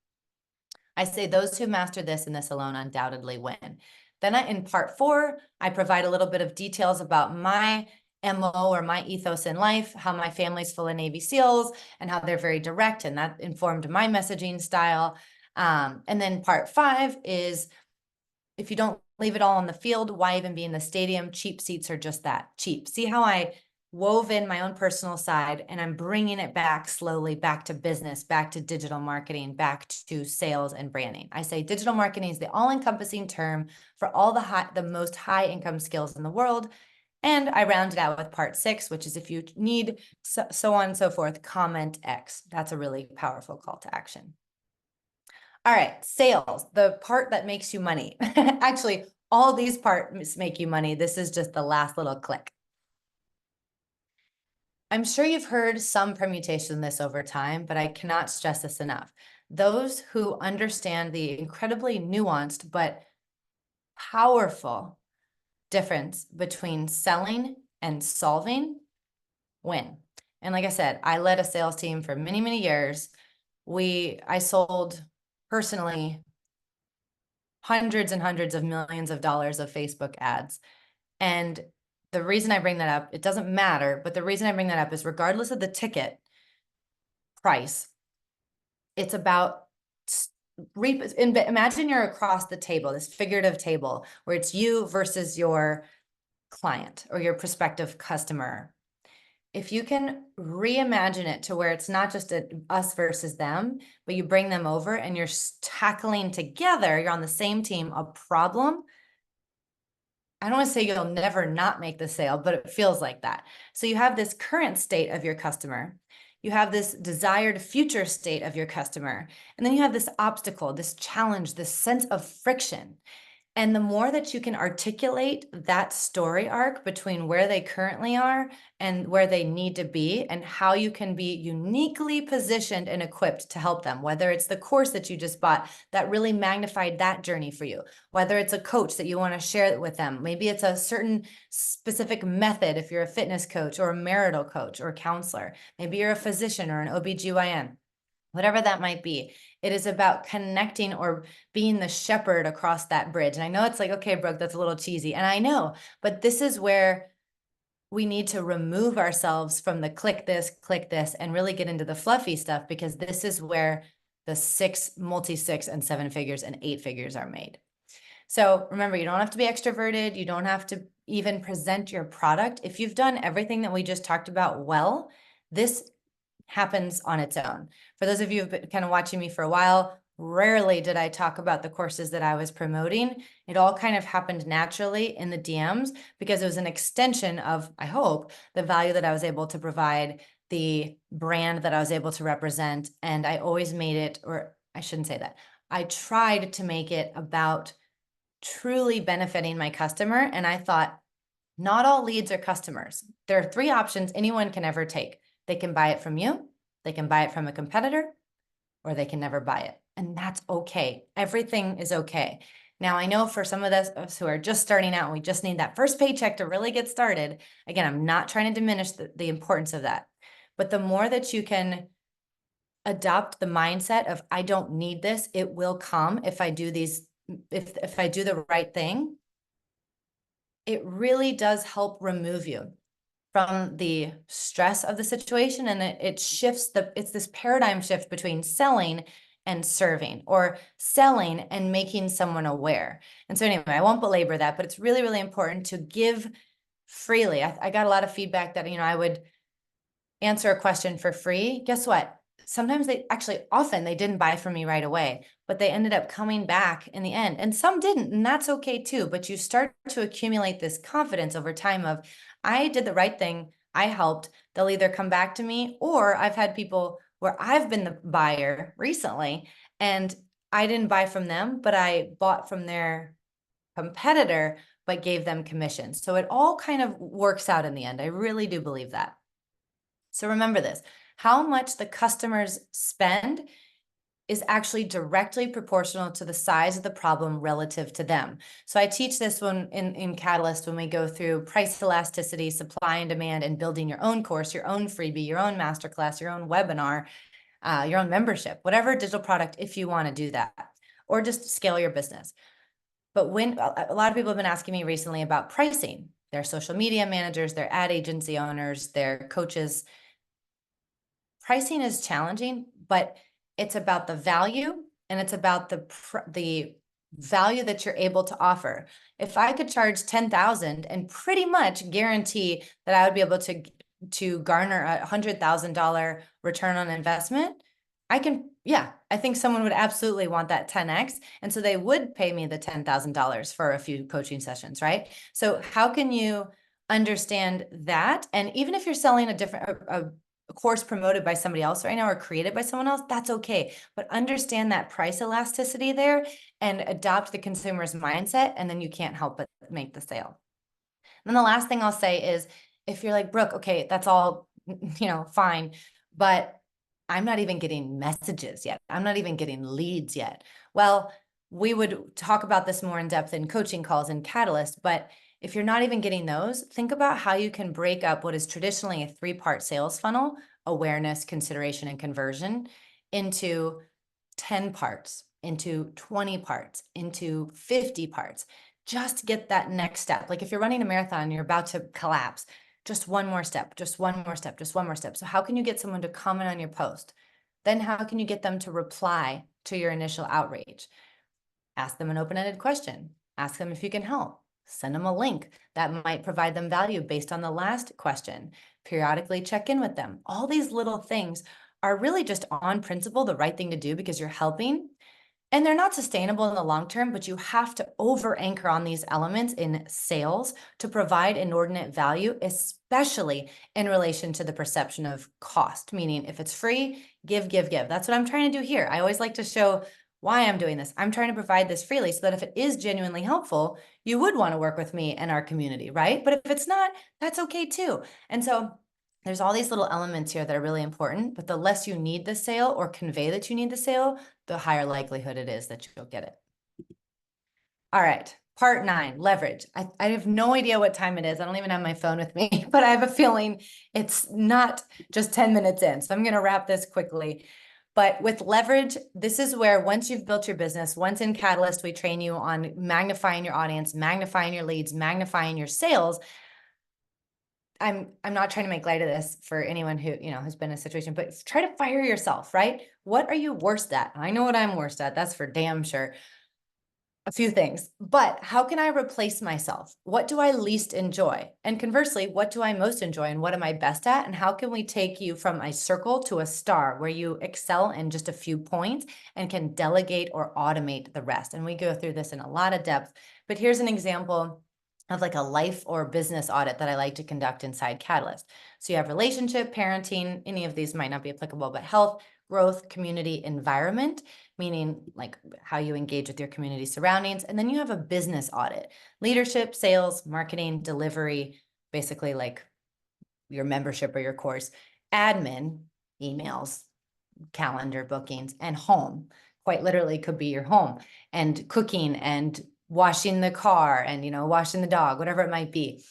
I say those who master this and this alone undoubtedly win. Then in part 4, I provide a little bit of details about my MO or my ethos in life, how my family's full of Navy SEALs and how they're very direct, and that informed my messaging style. And then part 5 is, if you don't leave it all on the field, why even be in the stadium? Cheap seats are just that, cheap. See how I wove in my own personal side, and I'm bringing it back slowly, back to business, back to digital marketing, back to sales and branding. I say digital marketing is the all-encompassing term for all the most high income skills in the world. And I round it out with part 6, which is, if you need so on and so forth, comment X. That's a really powerful call to action. All right, sales, the part that makes you money. Actually, all these parts make you money. This is just the last little click. I'm sure you've heard some permutation of this over time, but I cannot stress this enough. Those who understand the incredibly nuanced but powerful difference between selling and solving win. And like I said, I led a sales team for many, many years. I sold personally hundreds and hundreds of millions of dollars of Facebook ads. And the reason I bring that up, it doesn't matter, but the reason I bring that up is, regardless of the ticket price, it's about, imagine you're across the table, this figurative table, where it's you versus your client or your prospective customer. If you can reimagine it to where it's not just us versus them, but you bring them over and you're tackling together, you're on the same team, a problem. I don't want to say you'll never not make the sale, but it feels like that. So you have this current state of your customer. You have this desired future state of your customer. And then you have this obstacle, this challenge, this sense of friction. And the more that you can articulate that story arc between where they currently are and where they need to be, and how you can be uniquely positioned and equipped to help them, whether it's the course that you just bought that really magnified that journey for you, whether it's a coach that you want to share with them, maybe it's a certain specific method if you're a fitness coach or a marital coach or counselor, maybe you're a physician or an OBGYN. Whatever that might be, it is about connecting or being the shepherd across that bridge. And I know it's like, okay, Brooke, that's a little cheesy. And I know, but this is where we need to remove ourselves from the click this, and really get into the fluffy stuff, because this is where the multi-six and 7 figures and 8 figures are made. So remember, you don't have to be extroverted. You don't have to even present your product. If you've done everything that we just talked about well, this happens on its own. For those of you who've been kind of watching me for a while, rarely did I talk about the courses that I was promoting. It all kind of happened naturally in the DMs, because it was an extension of, I hope, the value that I was able to provide, the brand that I was able to represent. And I always made it, or I shouldn't say that, I tried to make it about truly benefiting my customer. And I thought, not all leads are customers. There are 3 options anyone can ever take. They can buy it from you, they can buy it from a competitor, or they can never buy it. And that's okay. Everything is okay. Now, I know for some of us who are just starting out, and we just need that first paycheck to really get started. Again, I'm not trying to diminish the importance of that. But the more that you can adopt the mindset of, I don't need this, it will come if I do these, if I do the right thing, it really does help remove you from the stress of the situation. And it shifts it's this paradigm shift between selling and serving, or selling and making someone aware. And so anyway, I won't belabor that, but it's really, really important to give freely. I got a lot of feedback that, I would answer a question for free. Guess what? Sometimes often they didn't buy from me right away, but they ended up coming back in the end. And some didn't, and that's okay too. But you start to accumulate this confidence over time of, I did the right thing, I helped. They'll either come back to me, or I've had people where I've been the buyer recently and I didn't buy from them, but I bought from their competitor, but gave them commissions. So it all kind of works out in the end. I really do believe that. So remember this, how much the customers spend is actually directly proportional to the size of the problem relative to them. So I teach this one in Catalyst when we go through price elasticity, supply and demand, and building your own course, your own freebie, your own masterclass, your own webinar, your own membership, whatever digital product, if you want to do that, or just scale your business. But when a lot of people have been asking me recently about pricing, their social media managers, their ad agency owners, their coaches, pricing is challenging, but it's about the value, and it's about the value that you're able to offer. If I could charge $10,000 and pretty much guarantee that I would be able to garner $100,000 return on investment, I think someone would absolutely want that 10x. And so they would pay me the $10,000 for a few coaching sessions, right? So how can you understand that? And even if you're selling a course promoted by somebody else right now, or created by someone else, that's okay. But understand that price elasticity there and adopt the consumer's mindset, and then you can't help but make the sale. And then the last thing I'll say is, if you're like, Brooke, okay, that's all, fine, but I'm not even getting messages yet. I'm not even getting leads yet. Well, we would talk about this more in depth in coaching calls and Catalyst, but if you're not even getting those, think about how you can break up what is traditionally a 3-part sales funnel, awareness, consideration, and conversion, into 10 parts, into 20 parts, into 50 parts. Just get that next step. Like if you're running a marathon and you're about to collapse, just one more step, just one more step, just one more step. So how can you get someone to comment on your post? Then how can you get them to reply to your initial outreach? Ask them an open-ended question. Ask them if you can help. Send them a link that might provide them value based on the last question. Periodically check in with them. All these little things are really just on principle the right thing to do, because you're helping. And they're not sustainable in the long term, but you have to over anchor on these elements in sales to provide inordinate value, especially in relation to the perception of cost. Meaning if it's free, give, give, give. That's what I'm trying to do here. I always like to show why I'm doing this. I'm trying to provide this freely so that if it is genuinely helpful, you would want to work with me and our community, right? But if it's not, that's okay too. And so there's all these little elements here that are really important, but the less you need the sale or convey that you need the sale, the higher likelihood it is that you'll get it. All right, part 9, leverage. I have no idea what time it is. I don't even have my phone with me, but I have a feeling it's not just 10 minutes in. So I'm going to wrap this quickly. But with leverage, this is where once you've built your business, once in Catalyst, we train you on magnifying your audience, magnifying your leads, magnifying your sales. I'm not trying to make light of this for anyone who, has been in a situation, but try to fire yourself, right? What are you worst at? I know what I'm worst at. That's for damn sure. A few things, but how can I replace myself? What do I least enjoy? And conversely, what do I most enjoy and what am I best at? And how can we take you from a circle to a star where you excel in just a few points and can delegate or automate the rest? And we go through this in a lot of depth, but here's an example of like a life or business audit that I like to conduct inside Catalyst. So you have relationship, parenting, any of these might not be applicable, but health, growth, community, environment, meaning like how you engage with your community surroundings. And then you have a business audit, leadership, sales, marketing, delivery, basically like your membership or your course, admin, emails, calendar bookings, and home. Quite literally could be your home, and cooking and washing the car and, washing the dog, whatever it might be.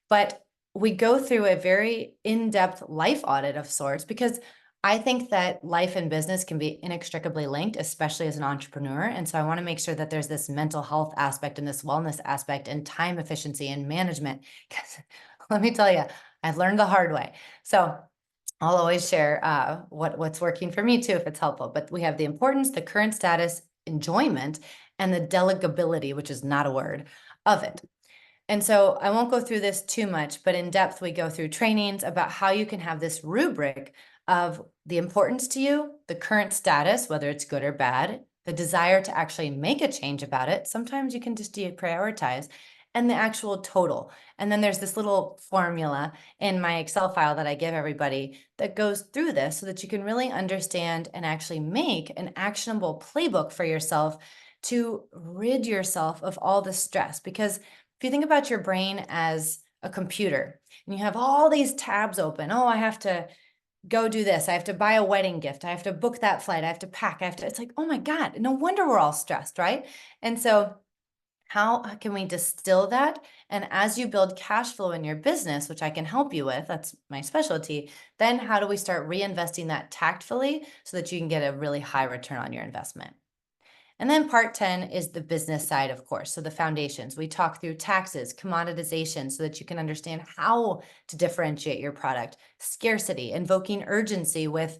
But we go through a very in-depth life audit of sorts because I think that life and business can be inextricably linked, especially as an entrepreneur. And so I want to make sure that there's this mental health aspect and this wellness aspect and time efficiency and management. Because let me tell you, I've learned the hard way. So I'll always share what's working for me too, if it's helpful. But we have the importance, the current status, enjoyment, and the delegability, which is not a word, of it. And so I won't go through this too much, but in depth, we go through trainings about how you can have this rubric of the importance to you, the current status, whether it's good or bad, the desire to actually make a change about it. Sometimes you can just deprioritize, and the actual total. And then there's this little formula in my Excel file that I give everybody that goes through this so that you can really understand and actually make an actionable playbook for yourself to rid yourself of all the stress. Because if you think about your brain as a computer and you have all these tabs open, oh, I have to go do this. I have to buy a wedding gift. I have to book that flight. I have to pack. It's like, oh my God, no wonder we're all stressed, right? And so how can we distill that? And as you build cash flow in your business, which I can help you with, that's my specialty, then how do we start reinvesting that tactfully so that you can get a really high return on your investment? And then part 10 is the business side, of course. So the foundations. We talk through taxes, commoditization, so that you can understand how to differentiate your product, scarcity, invoking urgency with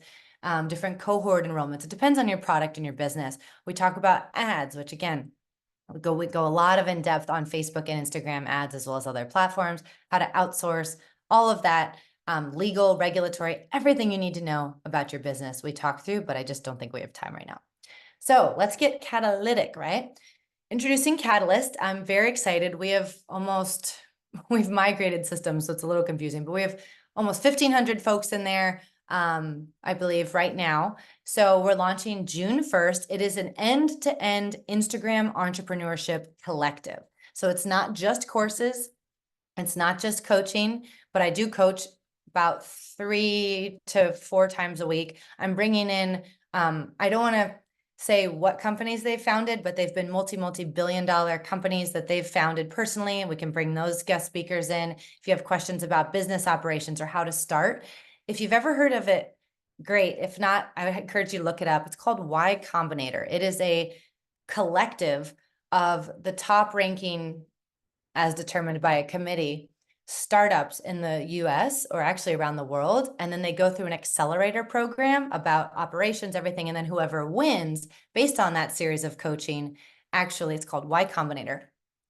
different cohort enrollments. It depends on your product and your business. We talk about ads, which again, we go a lot of in-depth on Facebook and Instagram ads, as well as other platforms, how to outsource, all of that, legal, regulatory, everything you need to know about your business we talk through, but I just don't think we have time right now. So let's get catalytic, right? Introducing Catalyst. I'm very excited. We've migrated systems, so it's a little confusing, but we have almost 1,500 folks in there, I believe right now. So we're launching June 1st. It is an end-to-end Instagram entrepreneurship collective. So it's not just courses. It's not just coaching, but I do coach about 3 to 4 times a week. I'm bringing in, I don't want to say what companies they've founded, but they've been multi-billion-dollar companies that they've founded personally. And we can bring those guest speakers in if you have questions about business operations or how to start. If you've ever heard of it, great. If not, I would encourage you to look it up. It's called Y Combinator. It is a collective of the top ranking, as determined by a committee, startups in the US or actually around the world. And then they go through an accelerator program about operations, everything. And then whoever wins based on that series of coaching, actually it's called Y Combinator.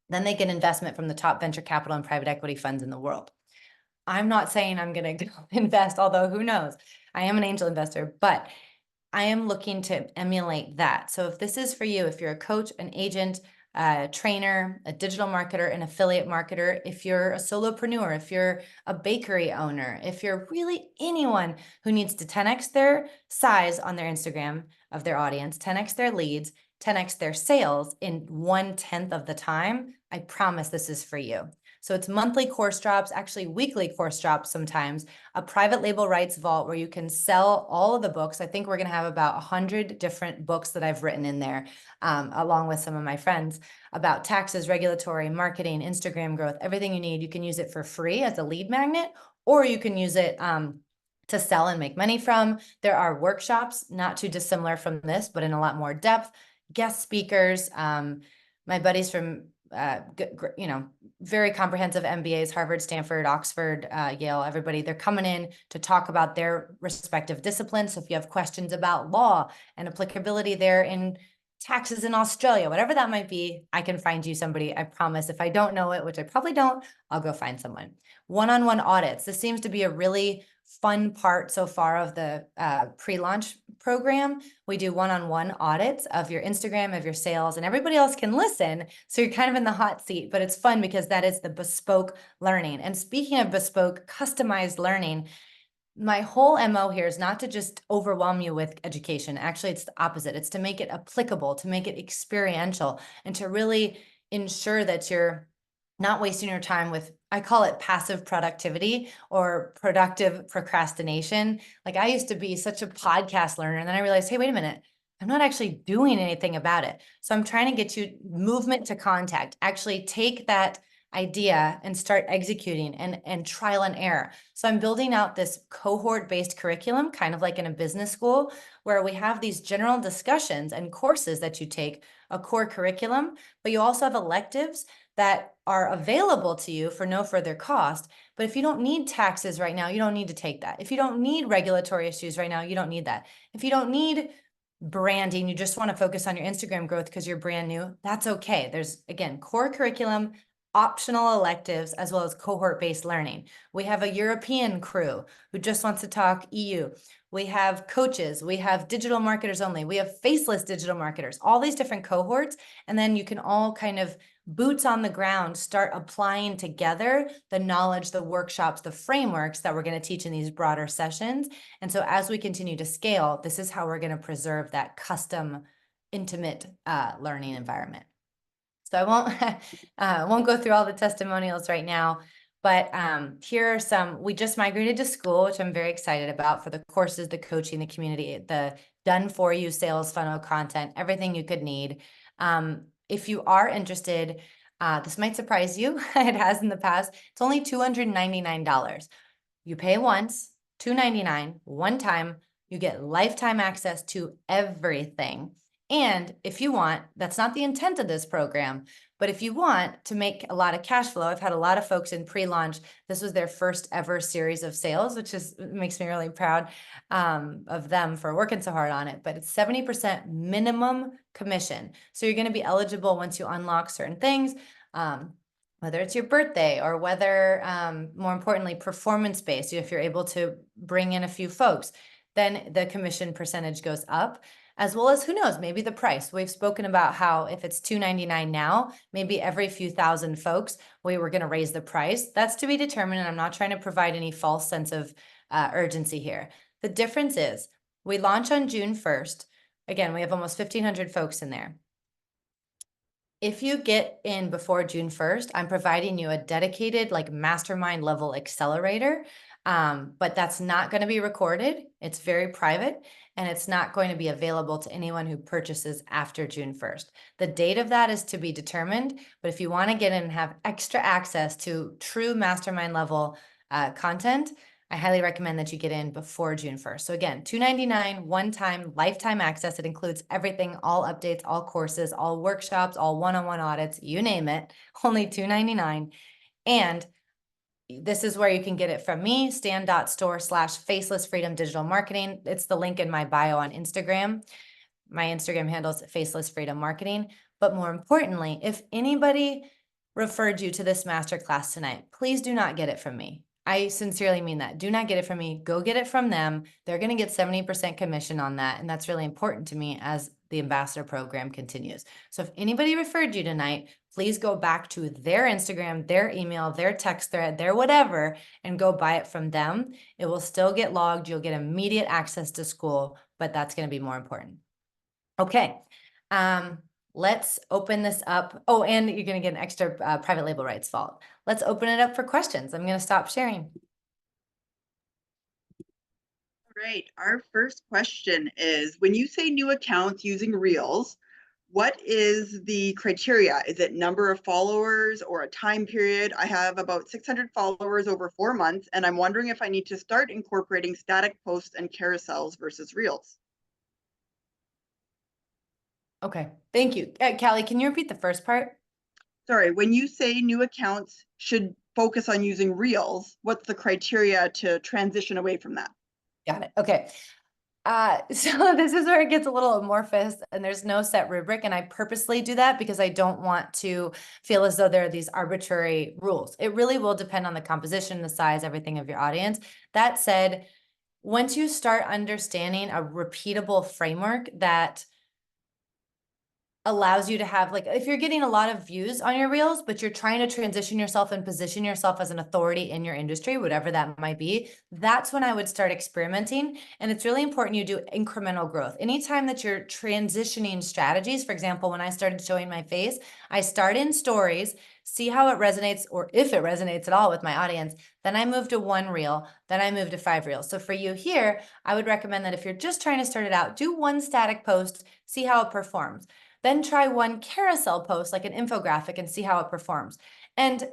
Then they get investment from the top venture capital and private equity funds in the world. I'm not saying I'm going to invest, although who knows? I am an angel investor, but I am looking to emulate that. So if this is for you, if you're a coach, an agent, a trainer, a digital marketer, an affiliate marketer, if you're a solopreneur, if you're a bakery owner, if you're really anyone who needs to 10x their size on their Instagram of their audience, 10x their leads, 10x their sales in 1/10 of the time, I promise this is for you. So it's monthly course drops, actually weekly course drops sometimes, a private label rights vault where you can sell all of the books. I think we're going to have about 100 different books that I've written in there, along with some of my friends, about taxes, regulatory, marketing, Instagram growth, everything you need. You can use it for free as a lead magnet, or you can use it to sell and make money from. There are workshops, not too dissimilar from this, but in a lot more depth, guest speakers, my buddies from very comprehensive MBAs, Harvard, Stanford, Oxford, Yale, everybody, they're coming in to talk about their respective disciplines. So if you have questions about law and applicability there in taxes in Australia, whatever that might be, I can find you somebody. I promise. If I don't know it, which I probably don't, I'll go find someone. One-on-one audits. This seems to be a really fun part so far of the pre-launch program. We do one-on-one audits of your Instagram, of your sales, and everybody else can listen. So you're kind of in the hot seat, but it's fun because that is the bespoke learning. And speaking of bespoke, customized learning, my whole MO here is not to just overwhelm you with education. Actually, it's the opposite. It's to make it applicable, to make it experiential, and to really ensure that you're not wasting your time with, I call it passive productivity or productive procrastination. Like I used to be such a podcast learner, and then I realized, hey, wait a minute, I'm not actually doing anything about it. So I'm trying to get you movement to contact, actually take that idea and start executing and trial and error. So I'm building out this cohort-based curriculum, kind of like in a business school, where we have these general discussions and courses that you take, a core curriculum, but you also have electives that are available to you for no further cost. But if you don't need taxes right now, you don't need to take that. If you don't need regulatory issues right now, you don't need that. If you don't need branding, you just want to focus on your Instagram growth because you're brand new, that's okay. There's, again, core curriculum, optional electives, as well as cohort-based learning. We have a European crew who just wants to talk EU. We have coaches, we have digital marketers only, we have faceless digital marketers, all these different cohorts. And then you can all kind of boots on the ground, start applying together the knowledge, the workshops, the frameworks that we're going to teach in these broader sessions. And so as we continue to scale, this is how we're going to preserve that custom, intimate learning environment. So I won't go through all the testimonials right now, but here are some. We just migrated to Skool, which I'm very excited about, for the courses, the coaching, the community, the done-for-you sales funnel content, everything you could need. If you are interested, this might surprise you. It has in the past. It's only $299. You pay once, $299, one time. You get lifetime access to everything. And if you want, that's not the intent of this program, but if you want to make a lot of cash flow, I've had a lot of folks in pre-launch. This was their first ever series of sales, which makes me really proud of them for working so hard on it. But it's 70% minimum commission. So you're going to be eligible once you unlock certain things, whether it's your birthday or whether, more importantly, performance-based. If you're able to bring in a few folks, then the commission percentage goes up. As well as, who knows, maybe the price. We've spoken about how if it's $299 now, maybe every few thousand folks, we were going to raise the price. That's to be determined, and I'm not trying to provide any false sense of urgency here. The difference is we launch on June 1st. Again, we have almost 1,500 folks in there. If you get in before June 1st, I'm providing you a dedicated like mastermind level accelerator, but that's not going to be recorded. It's very private, and it's not going to be available to anyone who purchases after June 1st. The date of that is to be determined, but if you want to get in and have extra access to true mastermind level content, I highly recommend that you get in before June 1st. So again, $299, one-time, lifetime access. It includes everything, all updates, all courses, all workshops, all one-on-one audits, you name it, only $299. And this is where you can get it from me, stan.store/faceless freedom digital marketing. It's the link in my bio on Instagram. My Instagram handle is Faceless Freedom Marketing. But more importantly, if anybody referred you to this masterclass tonight, please do not get it from me. I sincerely mean that. Do not get it from me. Go get it from them. They're going to get 70% commission on that. And that's really important to me as the ambassador program continues. So if anybody referred you tonight, please go back to their Instagram, their email, their text thread, their whatever, and go buy it from them. It will still get logged. You'll get immediate access to Skool, but that's going to be more important. Okay. Let's open this up. Oh, and you're going to get an extra private label rights vault. Let's open it up for questions. I'm going to stop sharing. Great. Our first question is, when you say new accounts using Reels, what is the criteria? Is it number of followers or a time period? I have about 600 followers over 4 months, and I'm wondering if I need to start incorporating static posts and carousels versus Reels. Okay, thank you. Callie, can you repeat the first part? Sorry, when you say new accounts should focus on using Reels, what's the criteria to transition away from that? Got it. Okay. So this is where it gets a little amorphous and there's no set rubric. And I purposely do that because I don't want to feel as though there are these arbitrary rules. It really will depend on the composition, the size, everything of your audience. That said, once you start understanding a repeatable framework that allows you to have, like, if you're getting a lot of views on your reels, but you're trying to transition yourself and position yourself as an authority in your industry, whatever that might be, that's when I would start experimenting. And it's really important you do incremental growth. Anytime that you're transitioning strategies, for example, when I started showing my face, I start in stories, see how it resonates, or if it resonates at all with my audience, then I move to 1 reel, then I move to 5 reels. So for you here, I would recommend that if you're just trying to start it out, do 1 static post, see how it performs. Then try 1 carousel post, like an infographic, and see how it performs. And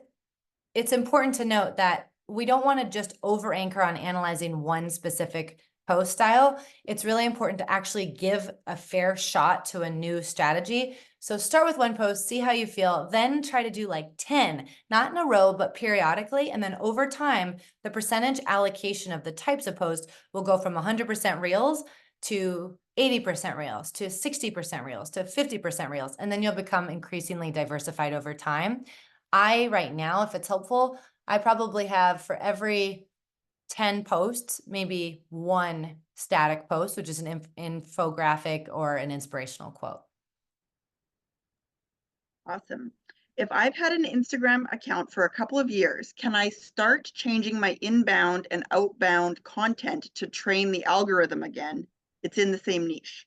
it's important to note that we don't want to just over anchor on analyzing 1 specific post style. It's really important to actually give a fair shot to a new strategy. So start with 1 post, see how you feel, then try to do like 10, not in a row, but periodically. And then over time, the percentage allocation of the types of posts will go from 100% reels to 80% reels, to 60% reels, to 50% reels. And then you'll become increasingly diversified over time. Right now, if it's helpful, I probably have for every 10 posts, maybe 1 static post, which is an infographic or an inspirational quote. Awesome. If I've had an Instagram account for a couple of years, can I start changing my inbound and outbound content to train the algorithm again? It's in the same niche.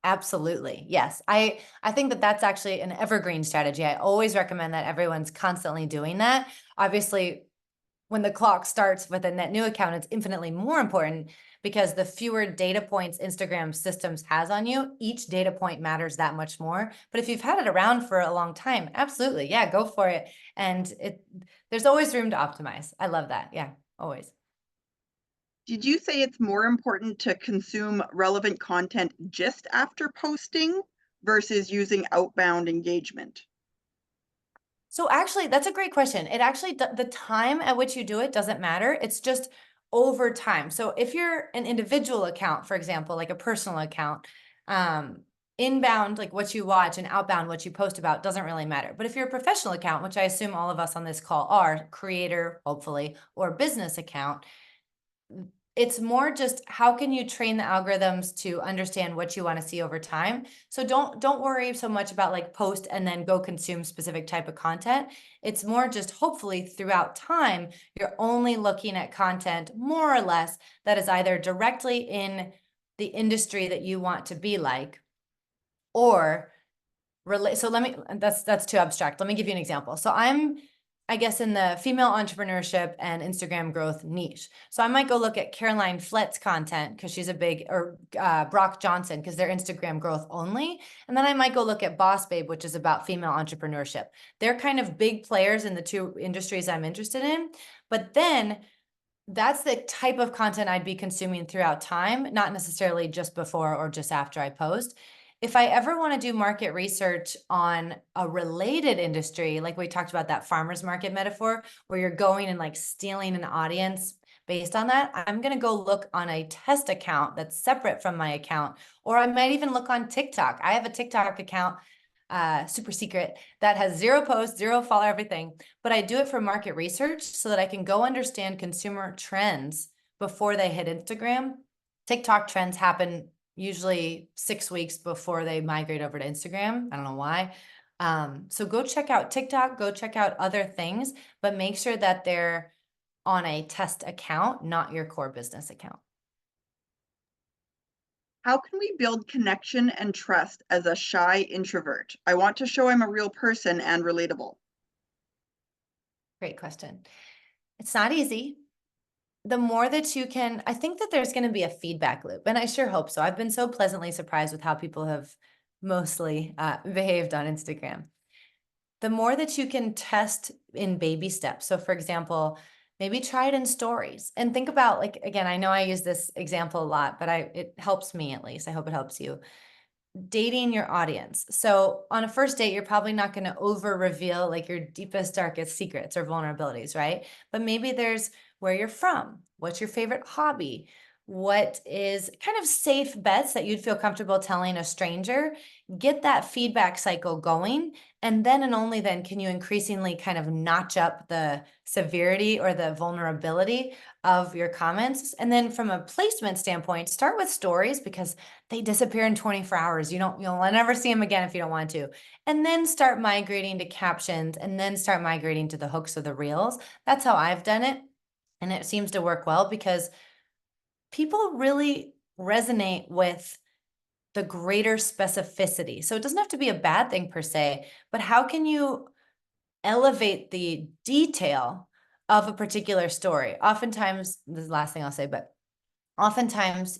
Absolutely. Yes. I think that that's actually an evergreen strategy. I always recommend that everyone's constantly doing that. Obviously, when the clock starts with a net new account, it's infinitely more important because the fewer data points Instagram systems has on you, each data point matters that much more. But if you've had it around for a long time, absolutely. Yeah, go for it. And there's always room to optimize. I love that. Yeah, always. Did you say it's more important to consume relevant content just after posting versus using outbound engagement? So actually, that's a great question. It actually, the time at which you do it doesn't matter. It's just over time. So if you're an individual account, for example, like a personal account, inbound, like what you watch, and outbound, what you post about, doesn't really matter. But if you're a professional account, which I assume all of us on this call are, creator, hopefully, or business account, it's more just how can you train the algorithms to understand what you want to see over time. So don't worry so much about like post and then go consume specific type of content. It's more just hopefully throughout time, you're only looking at content more or less that is either directly in the industry that you want to be like, or relate. So that's too abstract. Let me give you an example. So I guess in the female entrepreneurship and Instagram growth niche. So I might go look at Caroline Flett's content because she's a big, or Brock Johnson because they're Instagram growth only. And then I might go look at Boss Babe, which is about female entrepreneurship. They're kind of big players in the 2 industries I'm interested in. But then that's the type of content I'd be consuming throughout time, not necessarily just before or just after I post. If I ever want to do market research on a related industry, like we talked about that farmer's market metaphor, where you're going and like stealing an audience based on that, I'm going to go look on a test account that's separate from my account, or I might even look on TikTok. I have a TikTok account, super secret, that has 0 posts, 0 follow, everything. But I do it for market research so that I can go understand consumer trends before they hit Instagram. TikTok trends happen usually 6 weeks before they migrate over to Instagram. I don't know why. So go check out TikTok, go check out other things, but make sure that they're on a test account, not your core business account. How can we build connection and trust as a shy introvert? I want to show I'm a real person and relatable. Great question. It's not easy. The more that you can, I think that there's going to be a feedback loop, and I sure hope so. I've been so pleasantly surprised with how people have mostly behaved on Instagram. The more that you can test in baby steps. So, for example, maybe try it in stories and think about, like, again, I know I use this example a lot, but it helps me at least. I hope it helps you. Dating your audience. So on a first date, you're probably not going to over reveal like your deepest, darkest secrets or vulnerabilities, right? But maybe there's where you're from, what's your favorite hobby, what is kind of safe bets that you'd feel comfortable telling a stranger. Get that feedback cycle going. And then and only then can you increasingly kind of notch up the severity or the vulnerability of your comments. And then from a placement standpoint, start with stories because they disappear in 24 hours. You'll never see them again if you don't want to. And then start migrating to captions and then start migrating to the hooks of the reels. That's how I've done it. And it seems to work well because people really resonate with the greater specificity. So it doesn't have to be a bad thing per se, but how can you elevate the detail of a particular story? Oftentimes, this is the last thing I'll say, but oftentimes,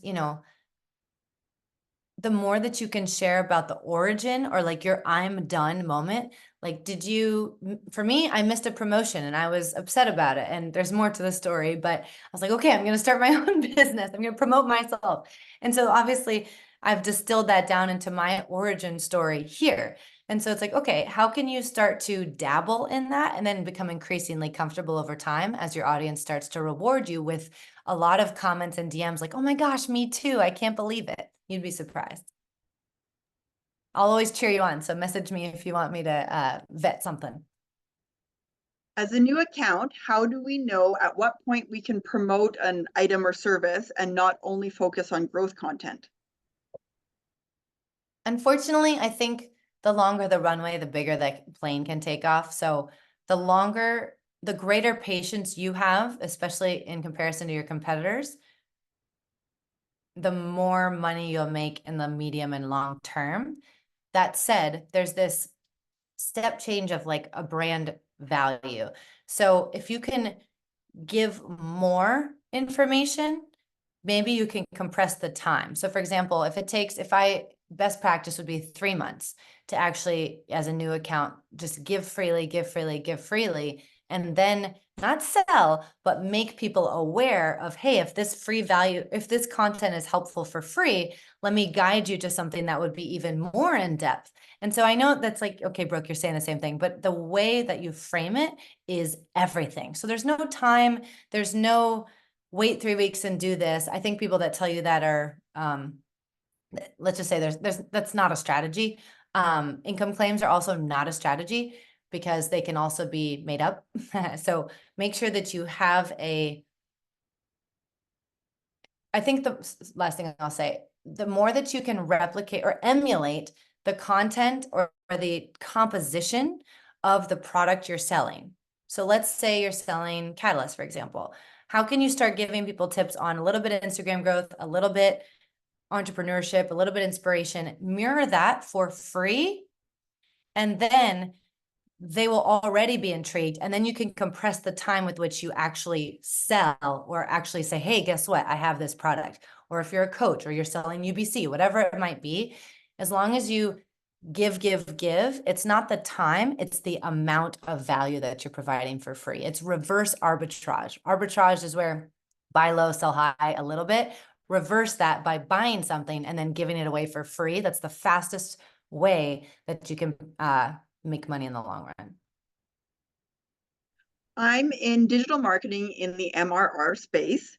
the more that you can share about the origin or like your I'm done moment, like, for me, I missed a promotion and I was upset about it. And there's more to the story, but I was like, okay, I'm going to start my own business. I'm going to promote myself. And so obviously I've distilled that down into my origin story here. And so it's like, okay, how can you start to dabble in that and then become increasingly comfortable over time as your audience starts to reward you with a lot of comments and DMs like, oh my gosh, me too. I can't believe it. You'd be surprised. I'll always cheer you on. So message me if you want me to vet something. As a new account, how do we know at what point we can promote an item or service and not only focus on growth content? Unfortunately, I think the longer the runway, the bigger the plane can take off. So the greater patience you have, especially in comparison to your competitors, the more money you'll make in the medium and long term. That said, there's this step change of like a brand value. So if you can give more information, maybe you can compress the time. So for example, best practice would be 3 months to actually, as a new account, just give freely, give freely, give freely, and then not sell, but make people aware of, hey, if this content is helpful for free, let me guide you to something that would be even more in depth. And so I know that's like, okay, Brooke, you're saying the same thing, but the way that you frame it is everything. So there's no time, there's no wait 3 weeks and do this. I think people that tell you that are, let's just say that's not a strategy. Income claims are also not a strategy because they can also be made up. So make sure that you have I think the last thing I'll say, the more that you can replicate or emulate the content or the composition of the product you're selling. So let's say you're selling Catalyst, for example. How can you start giving people tips on a little bit of Instagram growth, a little bit entrepreneurship, a little bit inspiration, mirror that for free, and then they will already be intrigued. And then you can compress the time with which you actually sell or actually say, hey, guess what? I have this product. Or if you're a coach or you're selling UBC, whatever it might be, as long as you give, it's not the time, it's the amount of value that you're providing for free. It's reverse arbitrage. Arbitrage is where buy low, sell high a little bit. Reverse that by buying something and then giving it away for free. That's the fastest way that you can make money in the long run. I'm in digital marketing in the MRR space.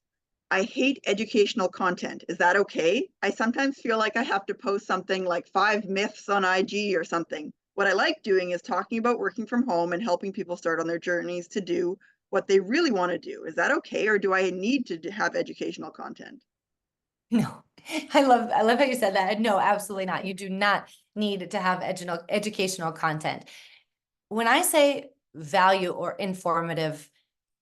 I hate educational content. Is that okay? I sometimes feel like I have to post something like 5 myths on IG or something. What I like doing is talking about working from home and helping people start on their journeys to do what they really want to do. Is that okay? Or do I need to have educational content? No, I love how you said that. No, absolutely not. You do not need to have educational content. When I say value or informative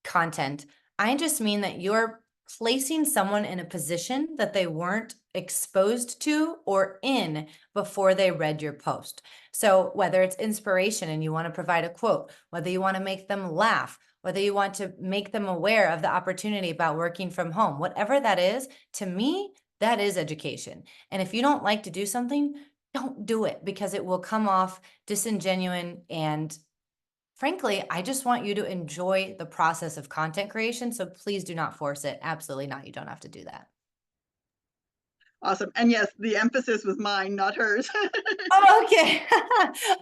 content, I just mean that you're placing someone in a position that they weren't exposed to or in before they read your post. So whether it's inspiration and you want to provide a quote, whether you want to make them laugh, whether you want to make them aware of the opportunity about working from home, whatever that is, to me, that is education. And if you don't like to do something, don't do it because it will come off disingenuous. And frankly, I just want you to enjoy the process of content creation. So please do not force it. Absolutely not. You don't have to do that. Awesome. And yes, the emphasis was mine, not hers. Oh, okay.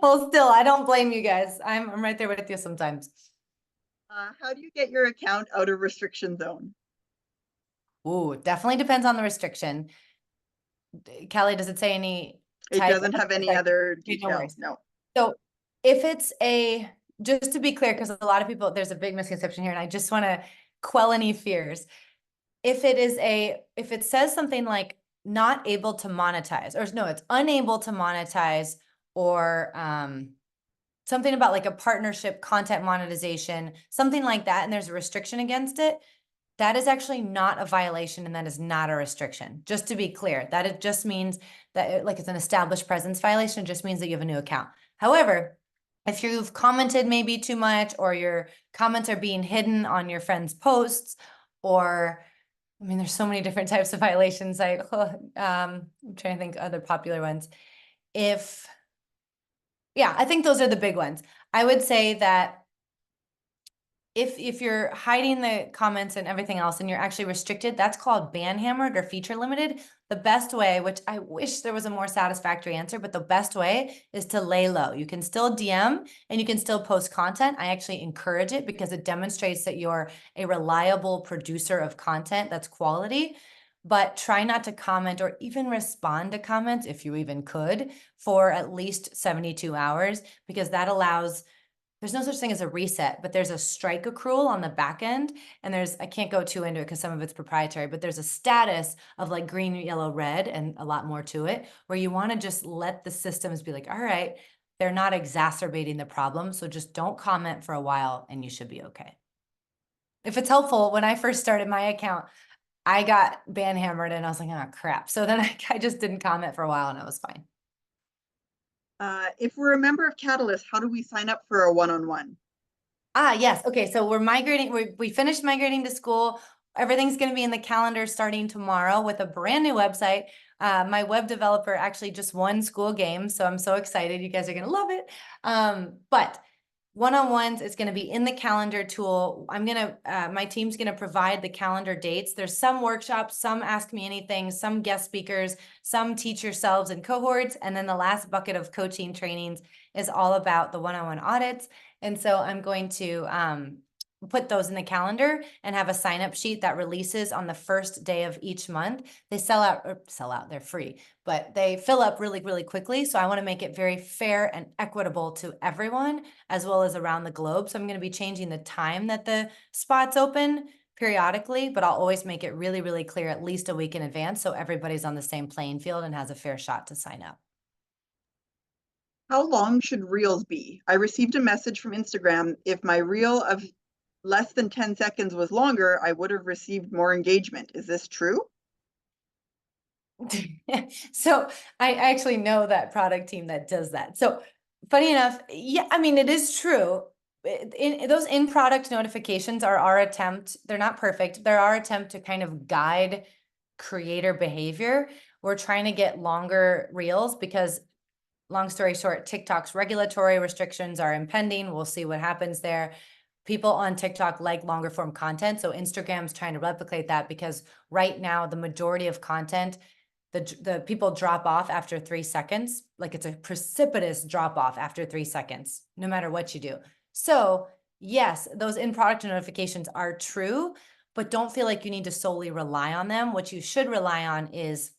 Well, still, I don't blame you guys. I'm right there with you sometimes. How do you get your account out of restriction zone? Ooh, definitely depends on the restriction. Kelly, does it say any It type? doesn't have any other Okay, no details, worries. no. So if it's just to be clear, because a lot of people, there's a big misconception here, and I just want to quell any fears. If it says something like not able to monetize, or no, it's unable to monetize, or something about like a partnership, content monetization, something like that, and there's a restriction against it, that is actually not a violation and that is not a restriction. Just to be clear, that it just means that like it's an established presence violation, it just means that you have a new account. However, if you've commented maybe too much, or your comments are being hidden on your friends' posts, or I mean, there's so many different types of violations. I'm trying to think other popular ones. Yeah, I think those are the big ones. I would say that if you're hiding the comments and everything else and you're actually restricted, that's called ban hammered or feature limited. The best way, which I wish there was a more satisfactory answer, but the best way is to lay low. You can still DM and you can still post content. I actually encourage it because it demonstrates that you're a reliable producer of content that's quality. But try not to comment or even respond to comments, if you even could, for at least 72 hours, because that allows, there's no such thing as a reset, but there's a strike accrual on the back end. And I can't go too into it because some of it's proprietary, but there's a status of like green, yellow, red, and a lot more to it, where you want to just let the systems be like, all right, they're not exacerbating the problem. So just don't comment for a while and you should be okay. If it's helpful, when I first started my account, I got ban hammered and I was like, oh crap. So then I just didn't comment for a while and it was fine. If we're a member of Catalyst, how do we sign up for a one-on-one? Yes. Okay. So we're migrating. We finished migrating to Skool. Everything's going to be in the calendar starting tomorrow with a brand new website. My web developer actually just won Skool games, so I'm so excited. You guys are going to love it. But one-on-ones is going to be in the calendar tool. My team's going to provide the calendar dates. There's some workshops, some Ask Me Anything, some guest speakers, some teach yourselves and cohorts. And then the last bucket of coaching trainings is all about the one-on-one audits. And so I'm going to put those in the calendar and have a sign-up sheet that releases on the first day of each month. They sell out, they're free, but they fill up really, really quickly. So I want to make it very fair and equitable to everyone, as well as around the globe. So I'm going to be changing the time that the spots open periodically, but I'll always make it really, really clear at least a week in advance, so everybody's on the same playing field and has a fair shot to sign up. How long should reels be? I received a message from Instagram. If my reel of less than 10 seconds was longer, I would have received more engagement. Is this true? So I actually know that product team that does that. So funny enough, yeah, I mean, it is true. Those in-product notifications are our attempt. They're not perfect. They're our attempt to kind of guide creator behavior. We're trying to get longer reels because, long story short, TikTok's regulatory restrictions are impending. We'll see what happens there. People on TikTok like longer form content. So Instagram's trying to replicate that because right now the majority of content, the people drop off after 3 seconds. Like it's a precipitous drop off after 3 seconds, no matter what you do. So yes, those in-product notifications are true, but don't feel like you need to solely rely on them. What you should rely on is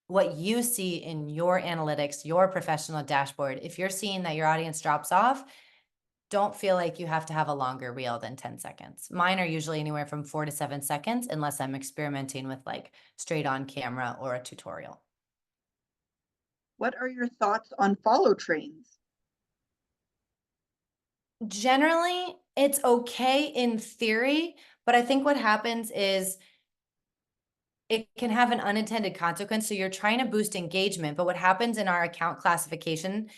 what you see in your analytics, your professional dashboard. If you're seeing that your audience drops off, don't feel like you have to have a longer reel than 10 seconds. Mine are usually anywhere from 4 to 7 seconds, unless I'm experimenting with like straight on camera or a tutorial. What are your thoughts on follow trains? Generally, it's okay in theory, but I think what happens is it can have an unintended consequence. So you're trying to boost engagement, but what happens in our account classification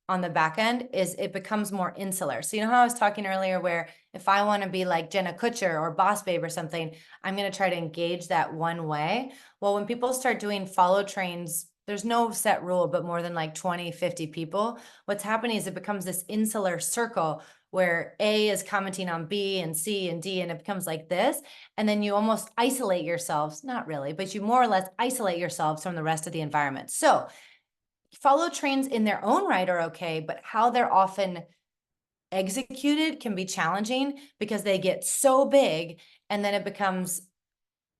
on the back end is it becomes more insular. So you know how I was talking earlier where if I want to be like Jenna Kutcher or Boss Babe or something, I'm going to try to engage that one way. Well, when people start doing follow trains, there's no set rule, but more than like 20, 50 people, what's happening is it becomes this insular circle where A is commenting on B and C and D, and it becomes like this. And then you almost isolate yourselves, not really, but you more or less isolate yourselves from the rest of the environment. So follow trains in their own right are okay, but how they're often executed can be challenging because they get so big and then it becomes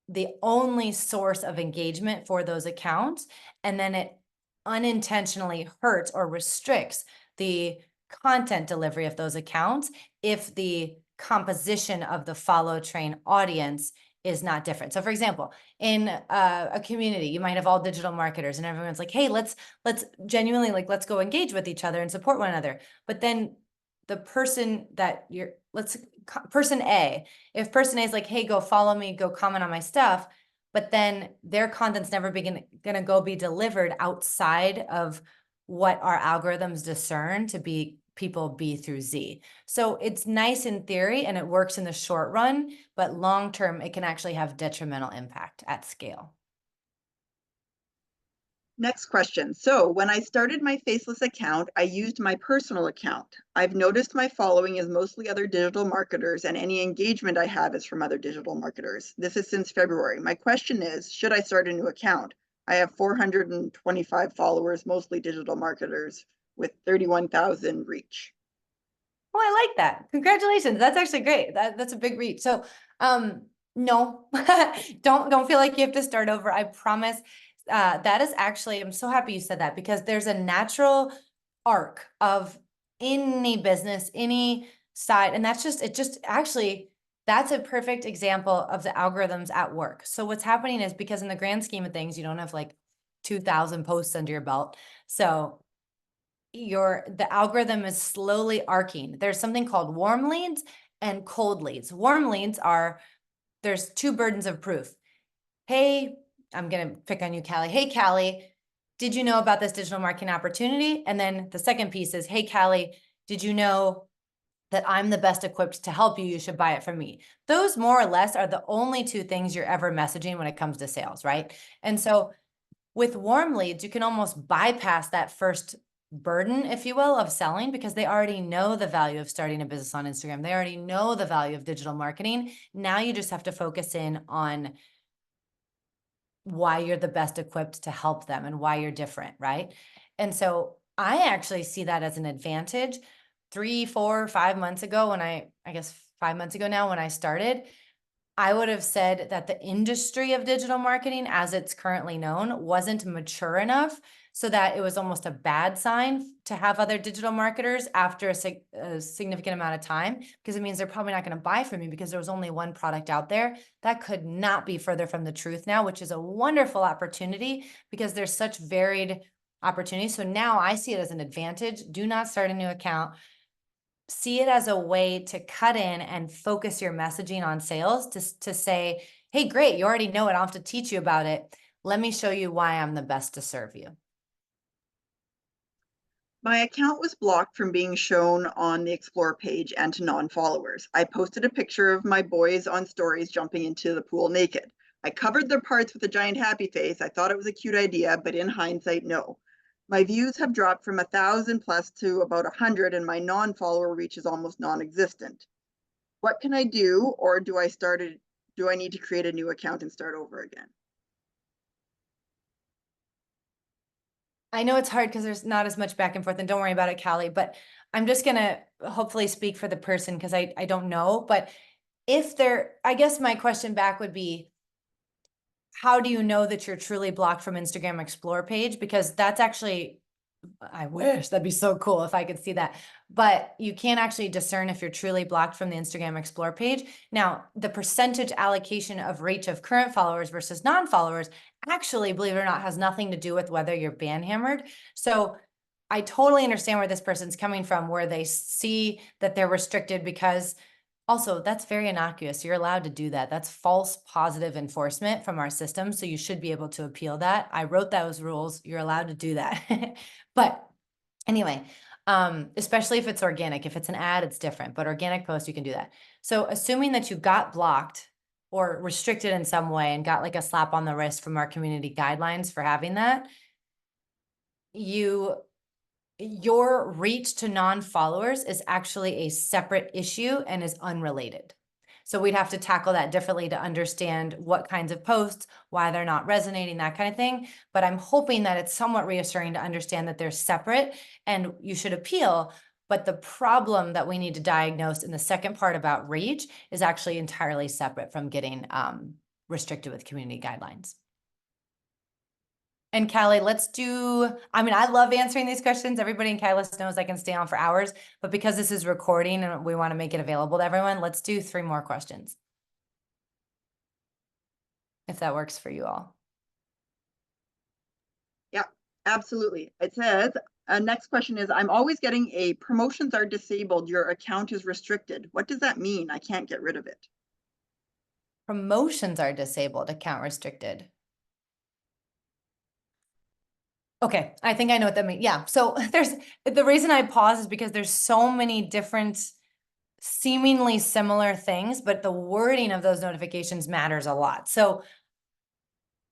the only source of engagement for those accounts. And then it unintentionally hurts or restricts the content delivery of those accounts if the composition of the follow train audience is not different. So for example, in a community, you might have all digital marketers and everyone's like, hey, let's genuinely like, let's go engage with each other and support one another. But then the person that person A, if person A is like, hey, go follow me, go comment on my stuff, but then their content's never gonna go be delivered outside of what our algorithms discern to be people B through Z. So it's nice in theory and it works in the short run, but long term, it can actually have detrimental impact at scale. Next question. So when I started my Faceless account, I used my personal account. I've noticed my following is mostly other digital marketers and any engagement I have is from other digital marketers. This is since February. My question is, should I start a new account? I have 425 followers, mostly digital marketers with 31,000 reach. Oh, I like that. Congratulations. That's actually great. That's a big reach. So, no, don't feel like you have to start over. I promise. That is actually, I'm so happy you said that because there's a natural arc of any business, any side, and that's a perfect example of the algorithms at work. So what's happening is because in the grand scheme of things, you don't have like 2,000 posts under your belt. So the algorithm is slowly arcing. There's something called warm leads and cold leads. Warm leads there's two burdens of proof. Hey, I'm going to pick on you, Callie. Hey, Callie, did you know about this digital marketing opportunity? And then the second piece is, hey, Callie, did you know that I'm the best equipped to help you? You should buy it from me. Those more or less are the only two things you're ever messaging when it comes to sales, right? And so with warm leads, you can almost bypass that first burden, if you will, of selling because they already know the value of starting a business on Instagram. They already know the value of digital marketing. Now you just have to focus in on why you're the best equipped to help them and why you're different, right? And so I actually see that as an advantage. 3, 4, 5 months ago I guess 5 months ago now when I started, I would have said that the industry of digital marketing, as it's currently known, wasn't mature enough so that it was almost a bad sign to have other digital marketers after a significant amount of time, because it means they're probably not going to buy from me because there was only one product out there. That could not be further from the truth now, which is a wonderful opportunity because there's such varied opportunities. So now I see it as an advantage. Do not start a new account. See it as a way to cut in and focus your messaging on sales to say, hey, great, you already know it. I don't have to teach you about it. Let me show you why I'm the best to serve you. My account was blocked from being shown on the Explore page and to non-followers. I posted a picture of my boys on stories jumping into the pool naked. I covered their parts with a giant happy face. I thought it was a cute idea, but in hindsight, no. My views have dropped from 1,000 plus to about 100 and my non-follower reach is almost non-existent. What can I do, or do I need to create a new account and start over again? I know it's hard because there's not as much back and forth, and don't worry about it, Callie, but I'm just gonna hopefully speak for the person because I don't know. But I guess my question back would be, how do you know that you're truly blocked from Instagram Explore page? Because that's actually, I wish that'd be so cool if I could see that, but you can't actually discern if you're truly blocked from the Instagram Explore page. Now, the percentage allocation of reach of current followers versus non-followers actually, believe it or not, has nothing to do with whether you're ban hammered. So I totally understand where this person's coming from, where they see that they're restricted because Also, that's very innocuous. You're allowed to do that. That's false positive enforcement from our system. So you should be able to appeal that. I wrote those rules. You're allowed to do that. But anyway, especially if it's organic. If it's an ad, it's different. But organic post, you can do that. So assuming that you got blocked or restricted in some way and got like a slap on the wrist from our community guidelines for having that, your reach to non-followers is actually a separate issue and is unrelated. So we'd have to tackle that differently to understand what kinds of posts, why they're not resonating, that kind of thing. But I'm hoping that it's somewhat reassuring to understand that they're separate and you should appeal. But the problem that we need to diagnose in the second part about reach is actually entirely separate from getting restricted with community guidelines. And Callie, I love answering these questions. Everybody in Catalyst knows I can stay on for hours, but because this is recording and we want to make it available to everyone, let's do 3 more questions. If that works for you all. Yeah, absolutely. It says, next question is, I'm always getting a promotions are disabled, your account is restricted. What does that mean? I can't get rid of it. Promotions are disabled, account restricted. Okay, I think I know what that means. Yeah, so the reason I pause is because there's so many different seemingly similar things, but the wording of those notifications matters a lot. So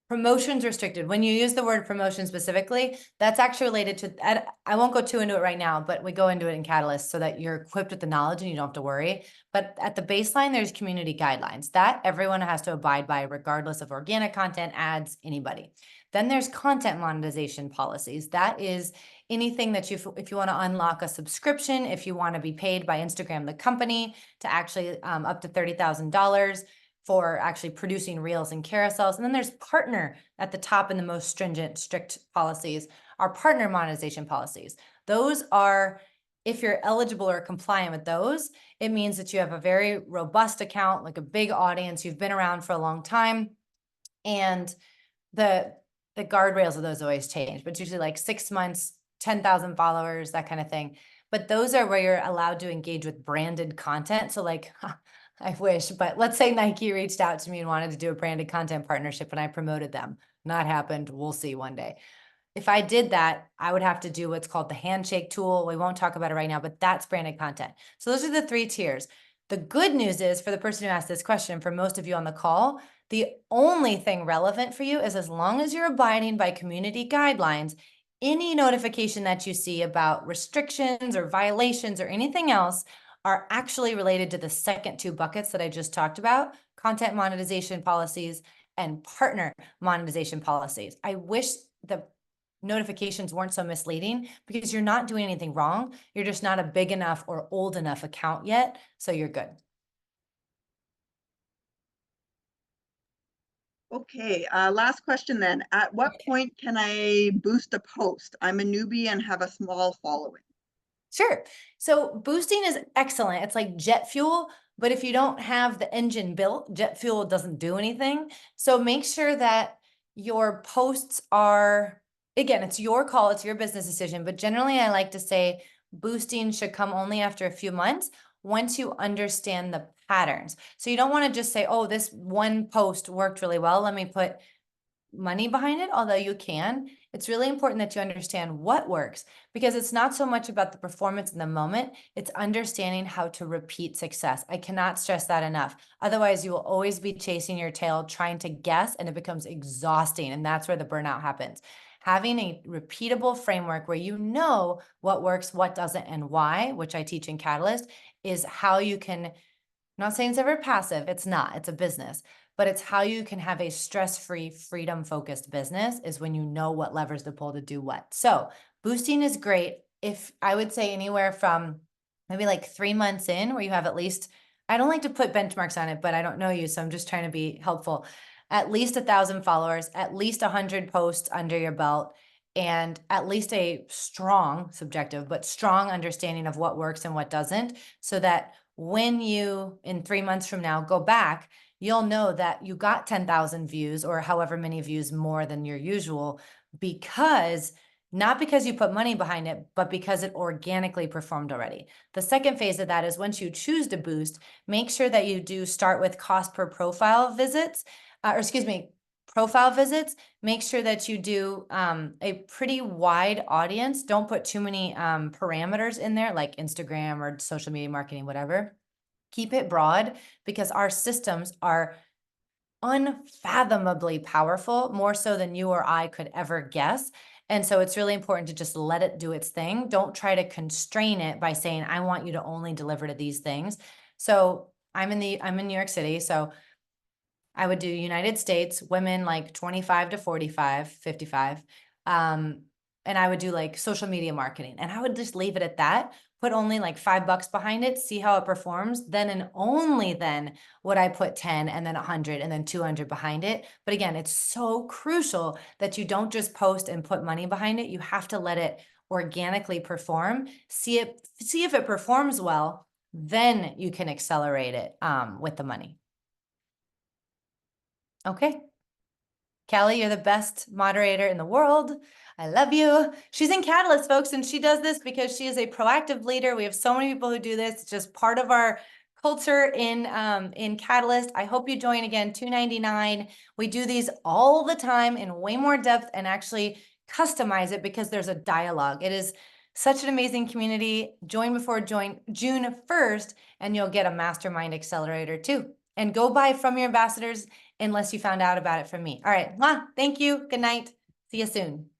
promotions restricted, when you use the word promotion specifically, that's actually related to, I won't go too into it right now, but we go into it in Catalyst so that you're equipped with the knowledge and you don't have to worry. But at the baseline, there's community guidelines that everyone has to abide by, regardless of organic content, ads, anybody. Then there's content monetization policies. That is anything that if you want to unlock a subscription, if you want to be paid by Instagram, the company, to actually up to $30,000 for actually producing reels and carousels. And then there's partner at the top in the most stringent, strict policies, are partner monetization policies. Those are, if you're eligible or compliant with those, it means that you have a very robust account, like a big audience, you've been around for a long time, and the guardrails of those always change, but it's usually like 6 months, 10,000 followers, that kind of thing. But those are where you're allowed to engage with branded content. So like, I wish, but let's say Nike reached out to me and wanted to do a branded content partnership and I promoted them. Not happened. We'll see one day. If I did that, I would have to do what's called the handshake tool. We won't talk about it right now, but that's branded content. So those are the 3 tiers. The good news is, for the person who asked this question, for most of you on the call, the only thing relevant for you is, as long as you're abiding by community guidelines, any notification that you see about restrictions or violations or anything else are actually related to the second 2 buckets that I just talked about: content monetization policies and partner monetization policies. I wish the notifications weren't so misleading, because you're not doing anything wrong. You're just not a big enough or old enough account yet, so you're good. Okay, last question then. At what point can I boost a post? I'm a newbie and have a small following. Sure. So boosting is excellent. It's like jet fuel, but if you don't have the engine built, jet fuel doesn't do anything. So make sure that your posts are, again, it's your call, it's your business decision, but generally I like to say boosting should come only after a few months, once you understand the patterns. So you don't want to just say, oh, this one post worked really well, let me put money behind it, although you can. It's really important that you understand what works, because it's not so much about the performance in the moment, it's understanding how to repeat success. I cannot stress that enough. Otherwise, you will always be chasing your tail, trying to guess, and it becomes exhausting. And that's where the burnout happens. Having a repeatable framework where you know what works, what doesn't, and why, which I teach in Catalyst, is how you can, I'm not saying it's ever passive, it's not, it's a business, but it's how you can have a stress-free, freedom-focused business, is when you know what levers to pull to do what. So boosting is great. If I would say anywhere from maybe like 3 months in, where you have at least, I don't like to put benchmarks on it, but I don't know you, so I'm just trying to be helpful. At least 1,000 followers, at least 100 posts under your belt, and at least a strong, subjective, but strong understanding of what works and what doesn't, so that when you, in 3 months from now, go back, you'll know that you got 10,000 views or however many views more than your usual, because not because you put money behind it, but because it organically performed already. The second phase of that is once you choose to boost, make sure that you do start with cost per profile visits, profile visits. Make sure that you do a pretty wide audience. Don't put too many parameters in there like Instagram or social media marketing, whatever. Keep it broad because our systems are unfathomably powerful, more so than you or I could ever guess. And so it's really important to just let it do its thing. Don't try to constrain it by saying, I want you to only deliver to these things. So I'm in New York City. So I would do United States, women like 25 to 45, 55. And I would do like social media marketing, and I would just leave it at that, put only like $5 behind it, see how it performs. Then and only then would I put 10 and then 100 and then 200 behind it. But again, it's so crucial that you don't just post and put money behind it. You have to let it organically perform, see if it performs well, then you can accelerate it with the money. Okay. Kelly, you're the best moderator in the world. I love you. She's in Catalyst, folks, and she does this because she is a proactive leader. We have so many people who do this. It's just part of our culture in Catalyst. I hope you join again, $2.99. We do these all the time in way more depth and actually customize it because there's a dialogue. It is such an amazing community. Join before June 1st, and you'll get a mastermind accelerator too. And go buy from your ambassadors unless you found out about it from me. All right. Thank you. Good night. See you soon.